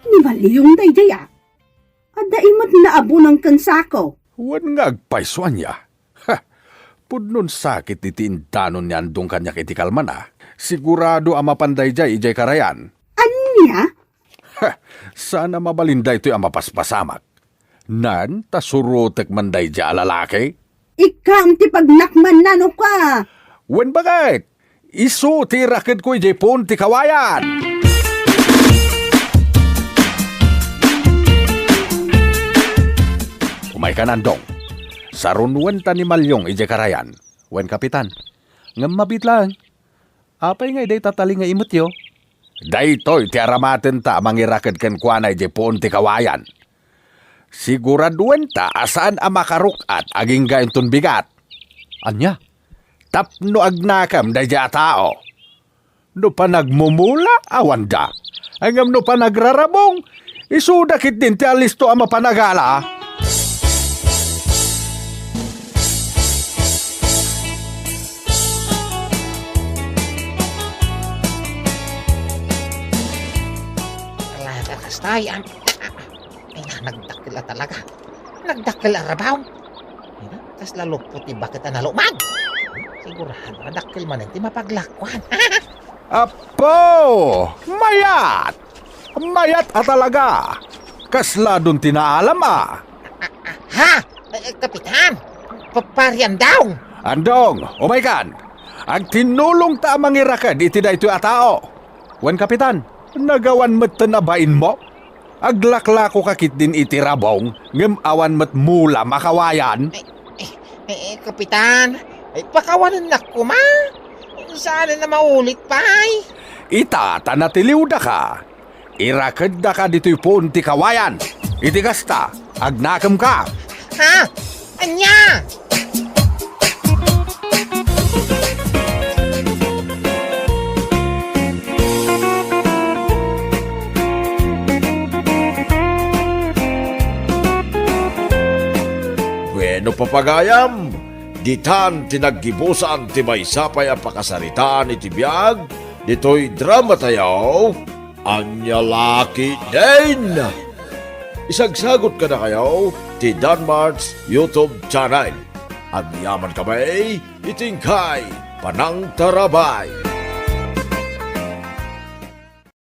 D: Ni Maliyong daydaya. Adda imat na abo ng kansako.
A: Wan nga agpaiswan niya. Ha! Pudnon sakit iti indanon niyan dong kanya kiti kalmana. Sigurado ang mapanday jay ijay karayan.
D: Anya?
A: Ha! Sana mabalinday to'y ang mapaspasamak. Nan, tasurutek manday jay alalaki.
D: Ikam ti pagnakman na no ka.
A: Wen bakit? Isu ti rakid ko ijay pon ti kawayan. Umay ka nandong. Sarunwan ta ni Malyong ijay karayan.
G: Wen kapitan, ngam mabit lang. Apay nga iday tatali nga imot yo.
A: Daytoy ti aramaten ta mangirakid ken kuanay ijay pon ti kawayan. Siguraduan ta asaan ang makarukat aging gaintun bigat.
G: Anya?
A: Tapno agnakam da dya tao. No pa nagmumula, awan da. Hangam no pa nagrarabong, isudakit din ti alisto ang mapanagala.
I: Talaga kasta, ay nagdakila talaga. Nagdakila rabaw. Tas lalo puti bakit na lumag. Sigurado, nadakil man ti mapaglakwan.
A: Apo! Mayat! Mayat talaga! Kasla dun tinaalam
I: Ha? Kapitan! Paparian daw!
A: Andong, umaikan! Ang tinulong ta mangirakad iti da ito atao.
G: Wen kapitan,
A: Nagawan mat tanabain mo? Aglaklako kakit din iti rabong, ngem awan mat mula makawayan.
I: Kapitan, pakawanan na ko ma. Saan na maulit pa ay?
A: Ita, tanatiliw da ka. Irakad da ka dito'y pon ti kawayan. Iti kasta, agnakam ka.
I: Ha? Anya?
F: Bueno papagayam, ditan tinaggibusan ti maysapay ang pakasaritaan iti biyag, dito'y drama tayo, Anya Laki din! Isagsagot ka na kayo ti Danmar's YouTube channel. Ang yaman kamay, itingkay, Panang Tarabay.